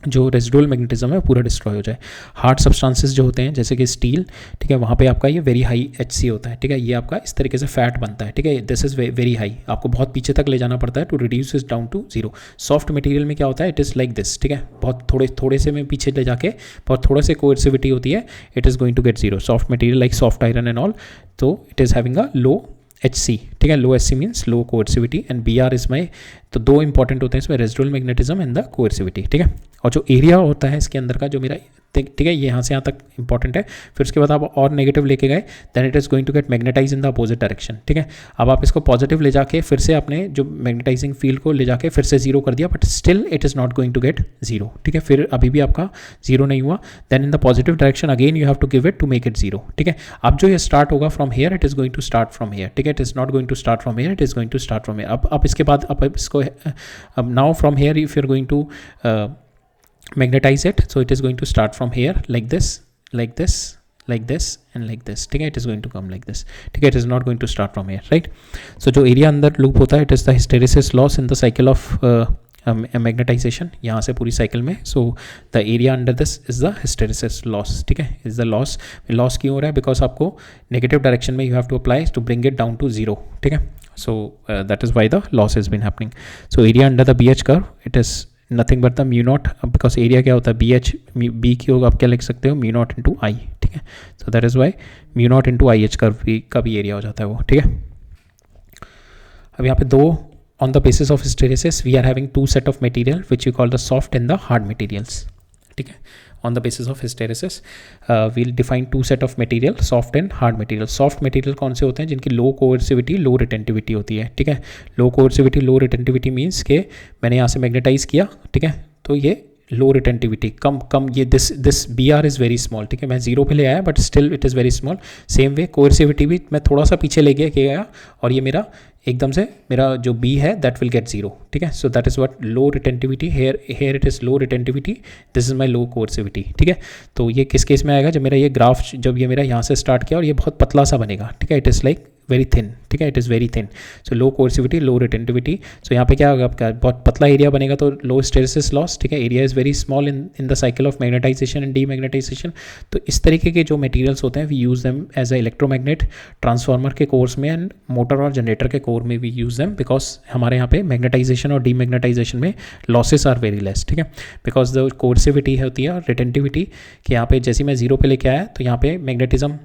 [SPEAKER 1] जो रेजिडुअल मैग्नेटिज्म है पूरा डिस्ट्रॉय हो जाए। हार्ड सब्सटेंसेस जो होते हैं जैसे कि स्टील, ठीक है, वहाँ पे आपका ये वेरी हाई HC होता है। ठीक है, ये आपका इस तरीके से फैट बनता है। ठीक है, दिस इज़ वेरी हाई, आपको बहुत पीछे तक ले जाना पड़ता है to reduce is down to zero. Soft material में क्या होता है, इट इज़ लाइक दिस। ठीक है, बहुत थोड़े से में पीछे ले जाके बहुत थोड़े से कोएर्सिविटी होती है, it is going to get zero. Soft material like soft iron and all, तो it is having a low HC, ठीक है, low HC means low coercivity and BR is my, तो दो इंपॉर्टेंट होते हैं इसमें, residual magnetism and the coercivity, ठीक है। और जो एरिया होता है इसके अंदर का जो मेरा, ठीक है, ये यहाँ से यहाँ तक इंपॉर्टेंट है। फिर उसके बाद आप और नेगेटिव लेके गए, then it is going to get magnetize in the opposite direction, ठीक है। अब आप इसको पॉजिटिव ले जाके फिर से अपने जो मैग्नेटाइजिंग फील्ड को ले जाके फिर से जीरो कर दिया, but still it is not going to get zero, ठीक है। फिर अभी भी आपका जीरो नहीं हुआ, then in the positive direction again you have to give it to make it zero, ठीक है। अब जो ये स्टार्ट होगा from here, it is going to start from here, ठीक है, it is not going to start from here, it is going to start from hair. अब इसके बाद अब इसको, अब now from here if you are going to magnetize it, so it is going to start from here like this, like this, like this and like this, ठीक है, it is going to come like this, ठीक है, it is not going to start from here, right? So जो area अंदर loop होता है, it is the hysteresis loss in the cycle of magnetization, यहाँ से पूरी साइकिल में, so the area under this is the hysteresis loss, ठीक है, इज द लॉस। लॉस क्यों हो रहा है? बिकॉज आपको नेगेटिव डायरेक्शन में you have to apply to bring it down to zero, ठीक है, so that is why the loss is been happening. So area under the BH curve, it is nothing but the mu naught, because area क्या होता है, BH B की होगा, आप क्या लिख सकते हो, म्यू नॉट इंटू आई, ठीक है, so that is why mu naught into IH curve का भी एरिया हो जाता है वो, ठीक है। अब यहाँ पे दो, on the basis of hysteresis we are having two set of material which we call the soft and the hard materials, ठीक है। on the basis of hysteresis we'll define two set of material, soft and hard material। soft material कौन से होते हैं? जिनकी लो coercivity low retentivity होती है, ठीक है। लो कोएर्सिविटी लो रिटेंटिविटी मीन्स के मैंने यहाँ से मैग्नेटाइज किया, ठीक है, तो ये लो रिटेंटिविटी कम ये this BR is very small, ठीक है, मैं जीरो पे ले आया but still it is very small. Same way coercivity भी मैं थोड़ा सा पीछे ले गया और ये मेरा एकदम से मेरा जो B है दैट विल गेट जीरो, ठीक है। So that is what low retentivity, here it is low retentivity, this is my low coercivity, ठीक है। तो ये किस केस में आएगा? जब मेरा ये ग्राफ, जब ये मेरा यहाँ से स्टार्ट किया और ये बहुत पतला सा बनेगा, ठीक है, it is like very thin, ठीक है, it is very thin, so low coercivity low retentivity. So यहाँ पे क्या होगा आपका, बहुत पतला एरिया बनेगा तो लो हिस्टेरिसिस लॉस, ठीक है, area is very small in the cycle of magnetization and demagnetization. तो इस तरीके के जो मटेरियल्स होते हैं we use them as a electromagnet, transformer के कोर्स में एंड मोटर और जनरेटर के कोर में वी यूज़ देम, बिकॉज हमारे यहाँ पे मैग्नेटाइजेशन और डीमैग्नेटाइजेशन में लॉसेस आर वेरी लेस, ठीक है, बिकॉज द कोएर्सिविटी होती है और रिटेंटिविटी कि यहाँ पे जैसे मैं जीरो पे लेके आया तो यहाँ पे मैग्नेटिज्म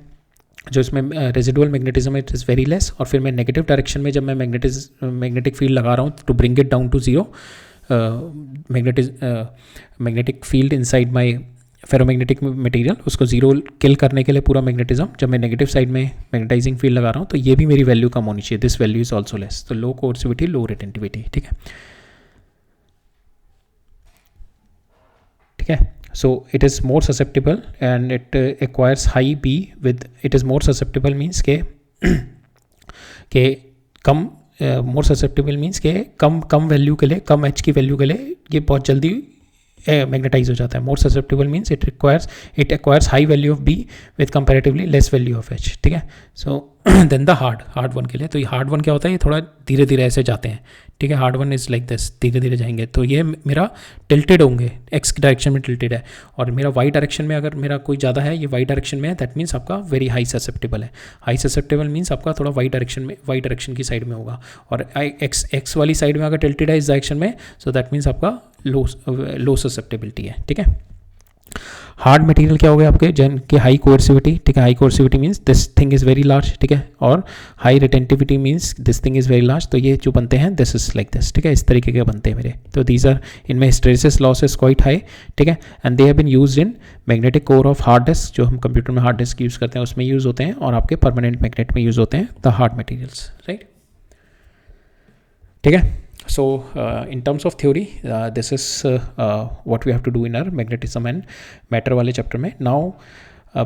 [SPEAKER 1] जो इसमें residual magnetism it is very less, और फिर मैं नेगेटिव डायरेक्शन में जब मैं मैग्नेटिक फील्ड लगा रहा हूँ to bring it down to zero, magnetic field inside my ferromagnetic material, उसको जीरो किल करने के लिए पूरा मैग्नेटिज्म, जब मैं नेगेटिव साइड में मैग्नेटाइजिंग फील्ड लगा रहा हूँ तो ये भी मेरी वैल्यू कम होनी चाहिए, this value is also less, तो लो कोएर्सिविटी लो रिटेंटिविटी, ठीक है, ठीक है। So it is more susceptible and it acquires high B with, it is more susceptible means के कम, more susceptible means के कम वैल्यू के लिए, कम H की वैल्यू के लिए ये बहुत जल्दी मैग्नेटाइज हो जाता है। More susceptible means it acquires high value of B with comparatively less value of H, ठीक है। So then the hard one के लिए, तो ये हार्ड वन क्या होता है, ये थोड़ा धीरे धीरे ऐसे जाते हैं, ठीक है, hard one is like this, धीरे धीरे जाएंगे, तो ये मेरा टिल्टेड होंगे, X डायरेक्शन में टिल्टेड है, और मेरा Y डायरेक्शन में अगर मेरा कोई ज़्यादा है, ये Y डायरेक्शन में है, दैट मीन्स आपका वेरी हाई ससेप्टेबल है। हाई ससेप्टेबल मीन्स आपका थोड़ा Y डायरेक्शन की साइड में होगा, और X वाली साइड में अगर टिल्टेड है इस डायरेक्शन में, सो दैट मीन्स आपका लो ससेप्टेबिलिटी है, ठीक है। हार्ड मटेरियल क्या हो गया आपके, जिनके हाई कोएर्सिविटी, ठीक है, high coercivity means this thing is very large, ठीक है, और high retentivity means this thing is very large, तो ये जो बनते हैं दिस इज लाइक दिस, ठीक है, इस तरीके के बनते हैं मेरे, तो दीज आर, इनमें hysteresis loss is quite high, ठीक है, and they have been used in magnetic core of hard disk, जो हम कंप्यूटर में हार्ड डिस्क यूज़ करते हैं उसमें यूज़ होते हैं, और आपके परमानेंट मैग्नेट में यूज़ होते हैं द हार्ड मटेरियल्स, राइट, ठीक है। So in terms of theory this is what we have to do in our magnetism and matter वाले चैप्टर में। Now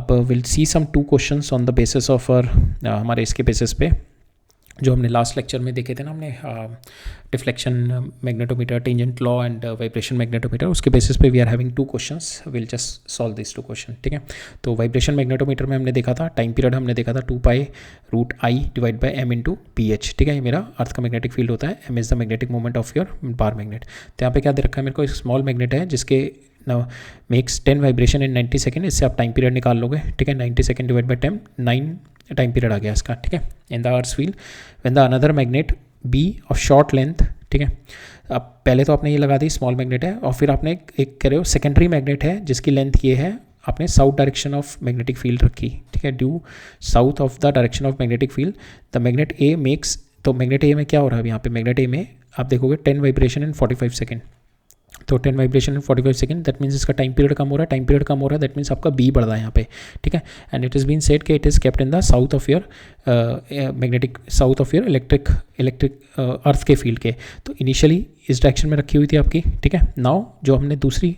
[SPEAKER 1] we'll see some 2 questions on the basis of our हमारे इसके basis पे जो हमने last lecture में देखे थे ना, हमने deflection magnetometer, tangent law and vibration magnetometer, उसके बेसिस पे we are having 2 questions, will just solve this 2 question, ठीक है। तो वाइब्रेशन मैग्नेटोमीटर में हमने देखा था टाइम पीरियड, हमने देखा था 2π√I divide by m into PH, ठीक है, ये मेरा अर्थ का मैग्नेटिक फील्ड होता है, m is the magnetic moment of your bar magnet. तो यहाँ पे क्या दे रखा है मेरे को, एक स्मॉल मैग्नेट है जिसके मेक्स 10 वाइब्रेशन इन 90 सेकेंड, इससे आप टाइम पीरियड निकाल लोगे, ठीक है, 90 second divide by 10, 9 time period आ गया इसका, ठीक है। In the earth wheel when the another magnet B of short length, ठीक है, अब पहले तो आपने ये लगा दी स्मॉल मैग्नेट है, और फिर आपने एक कह रहे हो सेकेंडरी मैग्नेट है जिसकी लेंथ ये है आपने south direction of magnetic field रखी, ठीक है, due south of the direction of magnetic field the magnet A makes, तो मैग्नेट ए में क्या हो रहा है यहाँ पे, मैग्नेट ए में आप देखोगे 10 वाइब्रेशन इन 45 सेकेंड, तो 10 vibration in 45 second, that means इसका टाइम पीरियड कम हो रहा है, टाइम पीरियड कम हो रहा है, दैट मीन्स आपका बी बढ़ रहा है यहाँ पे, ठीक है। And it is been said कि it is kept in the south of your magnetic, south of your electric earth के फील्ड के, तो इनिशियली इस डायरेक्शन में रखी हुई थी आपकी, ठीक है। नाउ जो हमने दूसरी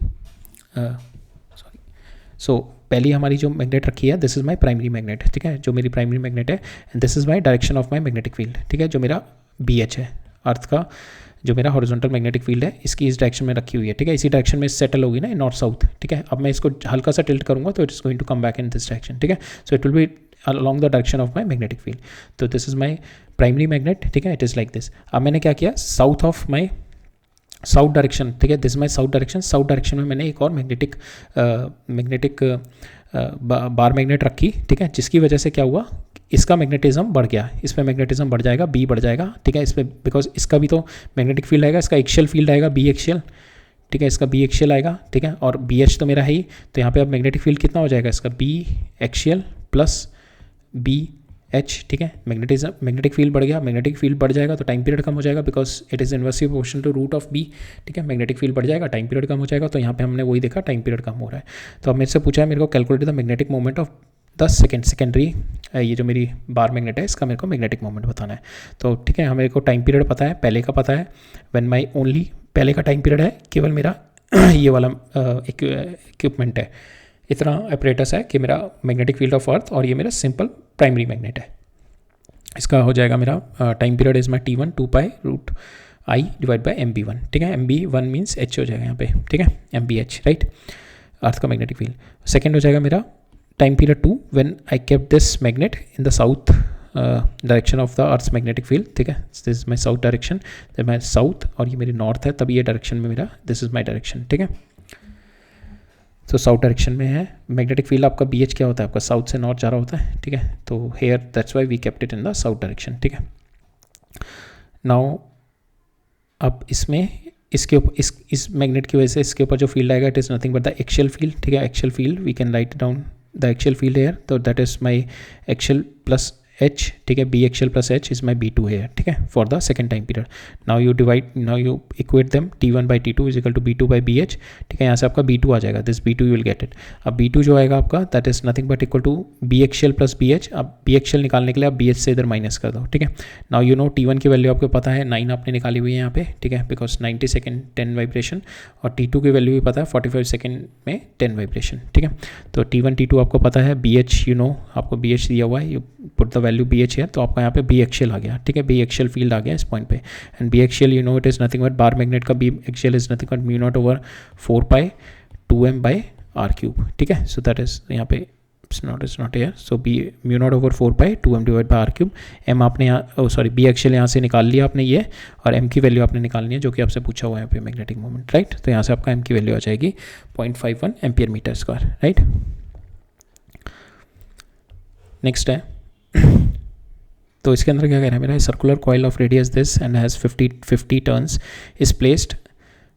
[SPEAKER 1] सो पहली हमारी जो मैग्नेट रखी है, this is my primary magnet, ठीक है, जो मेरी प्राइमरी मैग्नेट है, and this is my direction of my magnetic field, ठीक है, जो मेरा बी एच है, अर्थ का जो मेरा हॉरिजॉन्टल मैग्नेटिक फील्ड है, इसकी इस डायरेक्शन में रखी हुई है, ठीक है, इसी डायरेक्शन में सेटल होगी ना, नॉर्थ साउथ, ठीक है। अब मैं इसको हल्का सा टिल्ट करूँगा तो it is going to come back in this direction, ठीक है, so it will be along the direction of my magnetic field, तो this is my primary magnet, ठीक है, इट इज़ लाइक दिस। अब मैंने क्या किया, south of my south direction, ठीक है, this my south direction, south direction में मैंने एक और मैग्नेटिक बार मैग्नेट रखी, ठीक है, जिसकी वजह से क्या हुआ, इसका मैग्नेटिज्म बढ़ गया, इसमें मैग्नेटिज्म बढ़ जाएगा, बी बढ़ जाएगा, ठीक है, इसमें बिकॉज इसका भी तो मैग्नेटिक फील्ड आएगा, इसका एक्शियल फील्ड आएगा बी एक्शियल, ठीक है, इसका बी एक्शियल आएगा, ठीक है, और बी एच तो मेरा है ही, तो यहाँ पे अब मैग्नेटिक फील्ड कितना हो जाएगा, इसका B axial plus B H, ठीक है, मैग्नेटिक फील्ड बढ़ गया, मैग्नेटिक फील्ड बढ़ जाएगा तो टाइम पीरियड कम हो जाएगा, because it is inversely proportional to root of B, ठीक है, मैग्नेटिक फील्ड बढ़ जाएगा, टाइम पीरियड कम हो जाएगा, तो यहाँ पे हमने वही देखा, टाइम पीरियड कम हो रहा है। तो अब मेरे से पूछा है मेरे को calculate the magnetic moment of 10 second, secondary ये जो मेरी बार मैग्नेट है, इसका मेरे को मैग्नेटिक मोमेंट बताना है। तो ठीक है, हमें को टाइम पीरियड पता है, पहले का पता है, व्हेन माई ओनली, पहले का टाइम पीरियड है केवल मेरा ये वाला इक्विपमेंट है, इतना अपरेटस है कि मेरा मैग्नेटिक फील्ड ऑफ अर्थ, और ये मेरा सिंपल प्राइमरी मैग्नेट है। इसका हो जाएगा मेरा time period is my T1 2 pi root I divide by MB1, ठीक है, MB1 मीन्स H हो जाएगा यहाँ पे, ठीक है, MBH, राइट, अर्थ का मैग्नेटिक फील्ड। सेकेंड हो जाएगा मेरा time period 2 when I kept this magnet in the south direction of the earth magnetic field, ठीक है, this is my south direction, my south और ये मेरी नॉर्थ है, तभी ये डायरेक्शन में मेरा, दिस इज माई डायरेक्शन, ठीक है, तो साउथ डायरेक्शन में है मैग्नेटिक फील्ड आपका BH क्या होता है, आपका साउथ से नॉर्थ जा रहा होता है, ठीक है, तो here that's why we kept it in the south direction, ठीक है। नाउ अब इसमें इसके ऊपर इस मैग्नेट की वजह से इसके ऊपर जो फील्ड आएगा, it is nothing but the axial field, ठीक है, axial field we can write down the axial field here, तो that is my axial plus H, ठीक है, B axial plus H is my B2 here, ठीक है, for the second time period. Now you equate them T1 by T2 is equal to B2 by BH, ठीक है, यहाँ से आपका B2 आ जाएगा, this B2 you will get it. अब B2 जो आएगा आपका, that is nothing but equal to B axial plus BH, अब बी एक्शियल निकालने के लिए आप BH से इधर माइनस कर दो, ठीक है। नाउ यू नो T1 की वैल्यू आपको पता है 9 आपने निकाली हुई है यहाँ पे, ठीक है, बिकॉज 90 सेकेंड 10 वाइब्रेशन, और T2 की वैल्यू भी पता है 45 सेकेंड में 10 वाइब्रेशन, ठीक है, तो T1 T2 आपको पता है, BH यू नो आपको BH दिया हुआ है, you put the value BH है, तो आपका यहाँ पे बी एक्शियल आ गया, ठीक है, बी एक्शियल फील्ड आ गया इस पॉइंट पे, and B axial you know it is nothing but bar magnet का B axial is nothing but mu naught over 4 pi 2m by r cube, ठीक है, सो दैट इज यहाँ पे it's not here, so B mu naught over 4 pi 2m divide by r cube, m आपने यहाँ sorry B axial यहाँ से निकाल लिया आपने ये, और एम की वैल्यू आपने निकालनी है जो कि आपसे पूछा हुआ है यहाँ पे मैग्नेटिक मोमेंट, राइट, तो यहाँ से आपका एम की वैल्यू आ जाएगी 0.51 ampere metre square, right. Next है तो इसके अंदर क्या कह रहा है मेरा, circular coil of radius this and has 50 turns is placed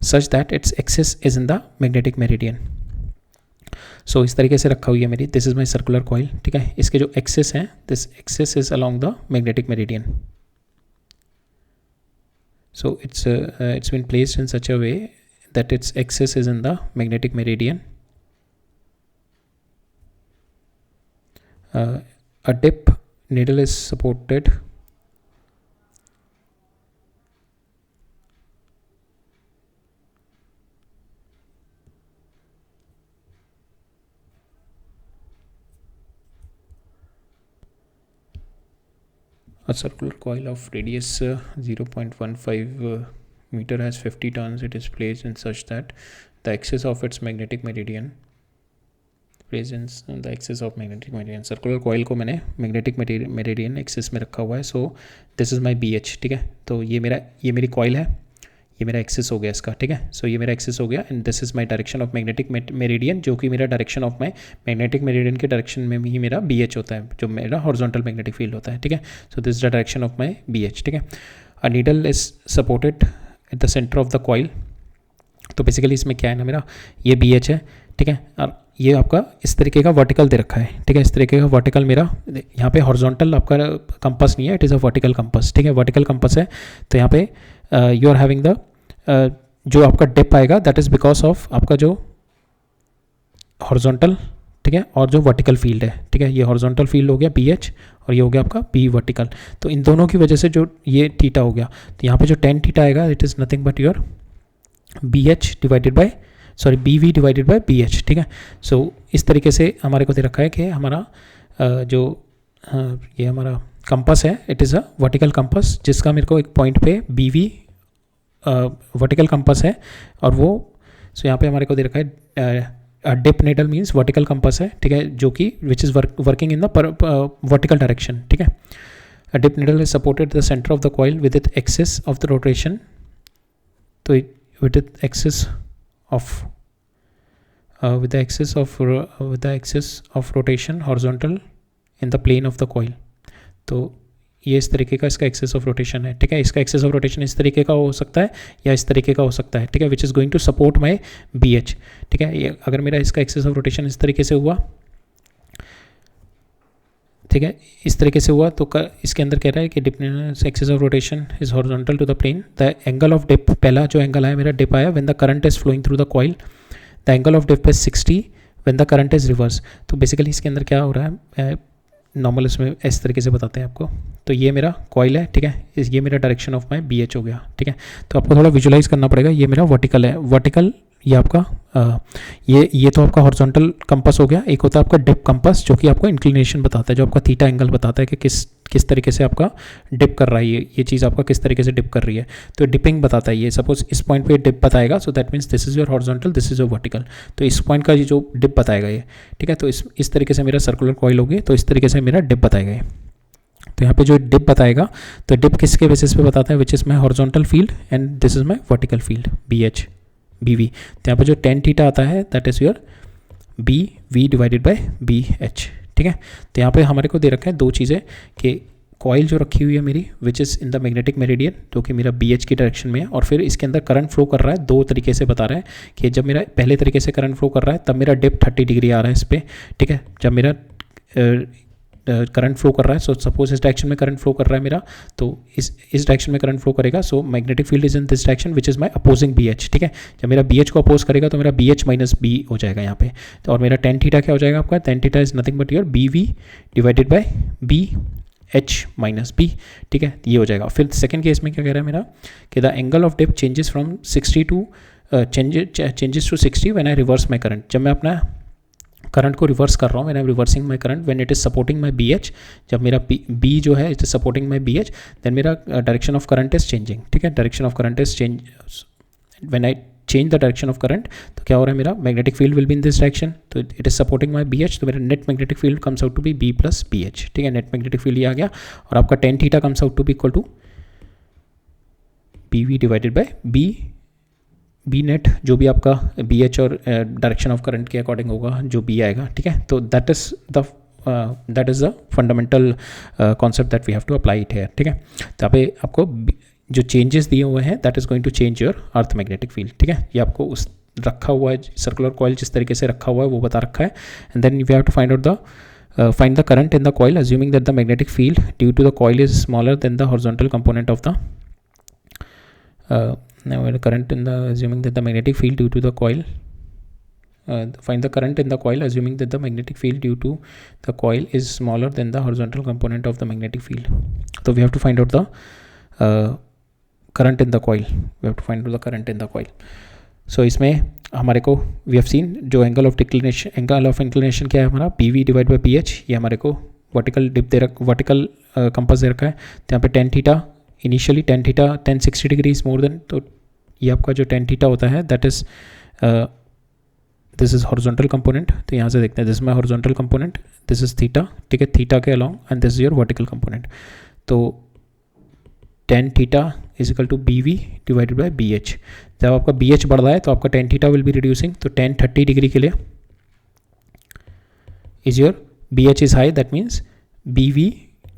[SPEAKER 1] such that its axis is in the magnetic meridian. So इस तरीके से रखा हुई है मेरी, this is my circular coil, ठीक है, इसके जो एक्सिस हैं, this axis is along the magnetic meridian, so it's been placed in such a way that its axis is in the magnetic meridian. A dip needle is supported a circular coil of radius 0.15 meter has 50 turns. It is placed in such that the axis of its magnetic meridian presence the axis of magnetic meridian. Circular coil को मैंने magnetic meridian axis में रखा हुआ है, so this is my BH, ठीक है, तो ये मेरी कॉइल है, ये मेरा एक्सिस हो गया इसका, ठीक है, सो ये मेरा एक्सिस हो गया, and this is my direction of magnetic meridian, जो कि मेरा direction of my magnetic meridian के डायरेक्शन में ही मेरा BH होता है, जो मेरा हॉरिजॉन्टल मैग्नेटिक फील्ड होता है, ठीक है, so this is the direction of my BH, ठीक है। A needle is supported eight the centre of the coil, तो बेसिकली इसमें क्या है ना मेरा, ये BH है, ठीक है। और ये आपका इस तरीके का वर्टिकल दे रखा है, ठीक है। इस तरीके का वर्टिकल मेरा यहाँ पे हॉरिजॉन्टल आपका कंपास नहीं है, it is a vertical compass, ठीक है। वर्टिकल कंपास है तो यहाँ पे यू आर हैविंग द जो आपका डिप आएगा दैट इज़ बिकॉज ऑफ आपका जो हॉरिजॉन्टल, ठीक है, और जो वर्टिकल फील्ड है, ठीक है। ये हॉरिजॉन्टल फील्ड हो गया BH और ये हो गया आपका B वर्टिकल। तो इन दोनों की वजह से जो ये थीटा हो गया, तो यहाँ पे जो tan थीटा आएगा it is nothing but your BH divided by BV divided bye BH, ठीक है। सो इस तरीके से हमारे को दे रखा है कि हमारा ये हमारा कंपास है, it is a vertical compass, जिसका मेरे को एक पॉइंट पे BV वर्टिकल कंपास है और वो यहाँ पे हमारे को दे रखा है dip needle means vertical compass है, ठीक है, जो कि which is working in the vertical direction, ठीक है। A dip needle is supported the centre of the coil with it axis of the rotation, तो with it axis of with the axis of rotation horizontal in the plane of the coil। तो ये इस तरीके का इसका axis of rotation है, ठीक है। इसका एक्सिस ऑफ रोटेशन इस तरीके का हो सकता है या इस तरीके का हो सकता है, ठीक है, which is going to support my BH, ठीक है। ये अगर मेरा इसका एक्सिस ऑफ रोटेशन इस तरीके से हुआ, ठीक है, इस तरीके से हुआ तो इसके अंदर कह रहा है कि dip axis of rotation is horizontal to the plane, the angle of dip, पहला जो एंगल आया मेरा डिप आया when the current is flowing through the coil, the angle of dip is 60 when the current is reverse. तो basically इसके अंदर क्या हो रहा है, नॉर्मल इसमें इस तरीके से बताते हैं आपको। तो ये मेरा कॉइल है, ठीक है, ये मेरा डायरेक्शन ऑफ माई BH हो गया, ठीक है। तो आपको थोड़ा विजुलाइज करना पड़ेगा, ये मेरा वर्टिकल है, वर्टिकल ये आपका ये तो आपका हॉरिजॉन्टल कंपास हो गया। एक होता है आपका डिप कंपास जो कि आपको इंक्लिनेशन बताता है, जो आपका थीटा एंगल बताता है कि किस तरीके से आपका डिप कर रहा है, ये चीज़ आपका किस तरीके से डिप कर रही है, तो डिपिंग बताता है ये। सपोज इस पॉइंट पे डिप बताएगा, so that means this is your horizontal, this is your vertical, तो इस पॉइंट का ये जो डिप बताएगा ये, ठीक है। तो इस तरीके से मेरा सर्कुलर कॉइल होगी, तो इस तरीके से मेरा डिप बताएगा ये। तो यहाँ पे जो डिप बताएगा, तो डिप किसके बेसिस पे बताता है, which is my horizontal field and this is my vertical field BH BV। तो यहाँ पे जो tan थीटा आता है that is your BV divided bye BH, ठीक है। तो यहाँ पे हमारे को दे रखा है दो चीज़ें कि कॉइल जो रखी हुई है मेरी which is in the magnetic meridian, जो कि मेरा BH की डायरेक्शन में है, और फिर इसके अंदर करंट फ्लो कर रहा है, दो तरीके से बता रहा है कि जब मेरा पहले तरीके से करंट फ्लो कर रहा है तब मेरा डिप 30 डिग्री आ रहा है इस पर, ठीक है। जब मेरा करंट फ्लो कर रहा है, सो सपोज इस डायरेक्शन में करंट फ्लो कर रहा है मेरा, तो इस डायरेक्शन में करंट फ्लो करेगा, so magnetic field is in this direction which is my opposing BH, ठीक है। जब मेरा BH को अपोज करेगा तो मेरा BH माइनस B हो जाएगा यहाँ पे, तो और मेरा tan थीटा क्या हो जाएगा आपका, tan theta is nothing but your BV divided bye BH minus B, ठीक है, ये हो जाएगा। फिर सेकेंड केस में क्या कह रहा है मेरा कि the angle of dip changes from 60 to changes to 60 when I reverse my current. जब मैं अपना करंट को रिवर्स कर रहा हूँ, when I am reversing my current, when it is supporting my BH, जब मेरा B जो है it is supporting my BH, then मेरा direction of current is changing, ठीक है। Direction of current is change, when I change the direction of current तो क्या हो रहा है, मेरा magnetic field will be in this direction, तो it is supporting my BH, तो मेरा net magnetic field comes out to be B plus BH, ठीक है। नेट मैग्नेटिक फील्ड ये आ गया, और आपका tan theta comes out to be equal to BV divided by B net, जो भी आपका BH और डायरेक्शन ऑफ करंट के अकॉर्डिंग होगा जो B आएगा, ठीक है। तो that is the fundamental concept that we have to apply it here, ठीक है। तो यहाँ पे आपको जो चेंजेस दिए हुए हैं that is going to change your earth magnetic field, ठीक है। ये आपको उस रखा हुआ है, सर्कुलर कॉइल जिस तरीके से रखा हुआ है वो बता रखा है, and then we have to find the current in the coil assuming that the magnetic field due to the coil is smaller than the horizontal component of the now current in the assuming that the magnetic field due to the coil find the current in the coil assuming that the magnetic field due to the coil is smaller than the horizontal component of the magnetic field. So we have to find out the current in the coil. We have to find out the current in the coil. So इसमें हमारे को we have scene जो angle of inclination क्या है हमारा BV divide by BH, ये हमारे को वर्टिकल डिप वर्टिकल कंपास दे रखा है। तो यहाँ पे tan theta initially tan theta 60 degree is more than, तो ये आपका जो tan थीटा होता है that is this is horizontal component. तो यहाँ से देखते हैं this is my horizontal component, this is theta, ठीक है, थीटा के along, and this is your vertical component. तो tan theta is equal to BV divided by BH। जब आपका BH बढ़ रहा है तो आपका tan theta will B reducing, तो tan 30 डिग्री के लिए is your BH is high, that means BV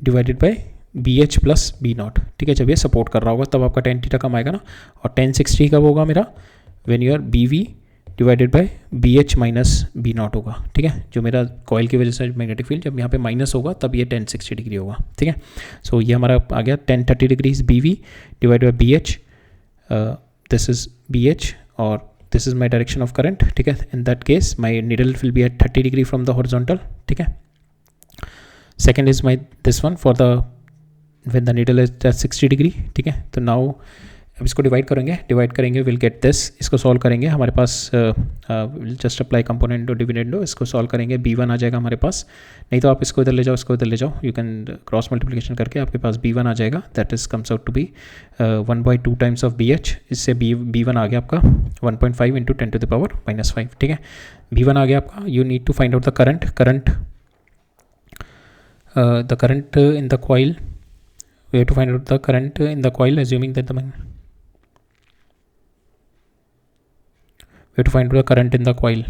[SPEAKER 1] divided by BH plus B not, ठीक है। जब ये सपोर्ट कर रहा होगा तब आपका tan थीटा कम आएगा ना, और tan 60 कब होगा मेरा, when your BV divided by B H minus B naught होगा, ठीक है। जो मेरा कॉइल की वजह से मैग्नेटिक फील्ड जब यहाँ पे माइनस होगा तब ये 1060 डिग्री होगा, ठीक है। सो ये हमारा आ गया 1030 degrees B V divide by B H, this is B H और this is my direction of current, ठीक है। In that case my needle will be at 30 degree from the horizontal, ठीक है। Second is my this one for the when the needle is at 60 degree, ठीक है। तो now अब इसको divide करेंगे विल गेट दिस, इसको सॉल्व करेंगे हमारे पास जस्ट अप्लाई कंपोनेंट डिविडेंडो, इसको सॉल्व करेंगे b1 आ जाएगा हमारे पास। नहीं तो आप इसको इधर ले जाओ, इसको इधर ले जाओ, यू कैन क्रॉस मल्टीप्लिकेशन करके आपके पास b1 आ जाएगा, that is comes out to be 1/2 times of bh। इससे b1 आ गया आपका 1.5 इंटू 10⁻⁻5, ठीक है। b1 आ गया आपका। You need to find out the current in the coil. We have to find out the current in the coil, assuming that we have to find out the current in the coil.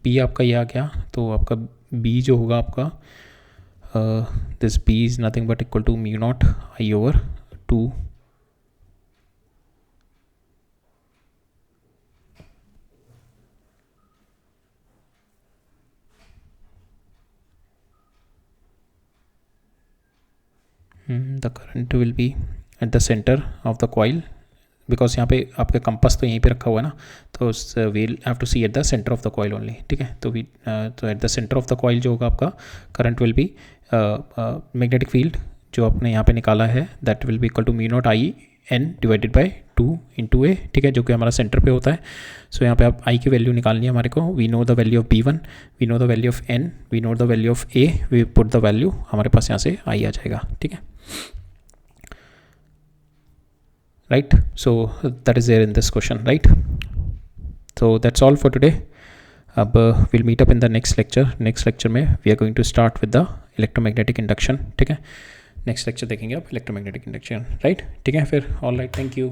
[SPEAKER 1] B आपका ये आ गया, तो आपका B जो होगा आपका this B is nothing but equal to mu naught I over 2 the current will be at the center of the coil, because यहाँ पे आपका कंपास तो यहीं पे रखा हुआ है ना, तो we'll have to see at the centre of the coil only, ठीक है। तो at the centre of the coil जो होगा आपका current will be magnetic field जो आपने यहाँ पे निकाला है, that will be equal to mu naught I N divided by 2 into a, ठीक है, जो कि हमारा सेंटर पे होता है। सो यहाँ पे आप आई की वैल्यू निकालनी है हमारे को। We know the value of b1, we know the value of n, we know the value of a, we put the value, हमारे पास यहाँ से आई आ जाएगा, ठीक है। Right, so that is there in this question, right? So that's all for today. We'll meet up in the next lecture में we are going to start with the electromagnetic induction, ठीक है। next lecture देखेंगे आप electromagnetic induction, right? ठीक है फिर, all right, thank you.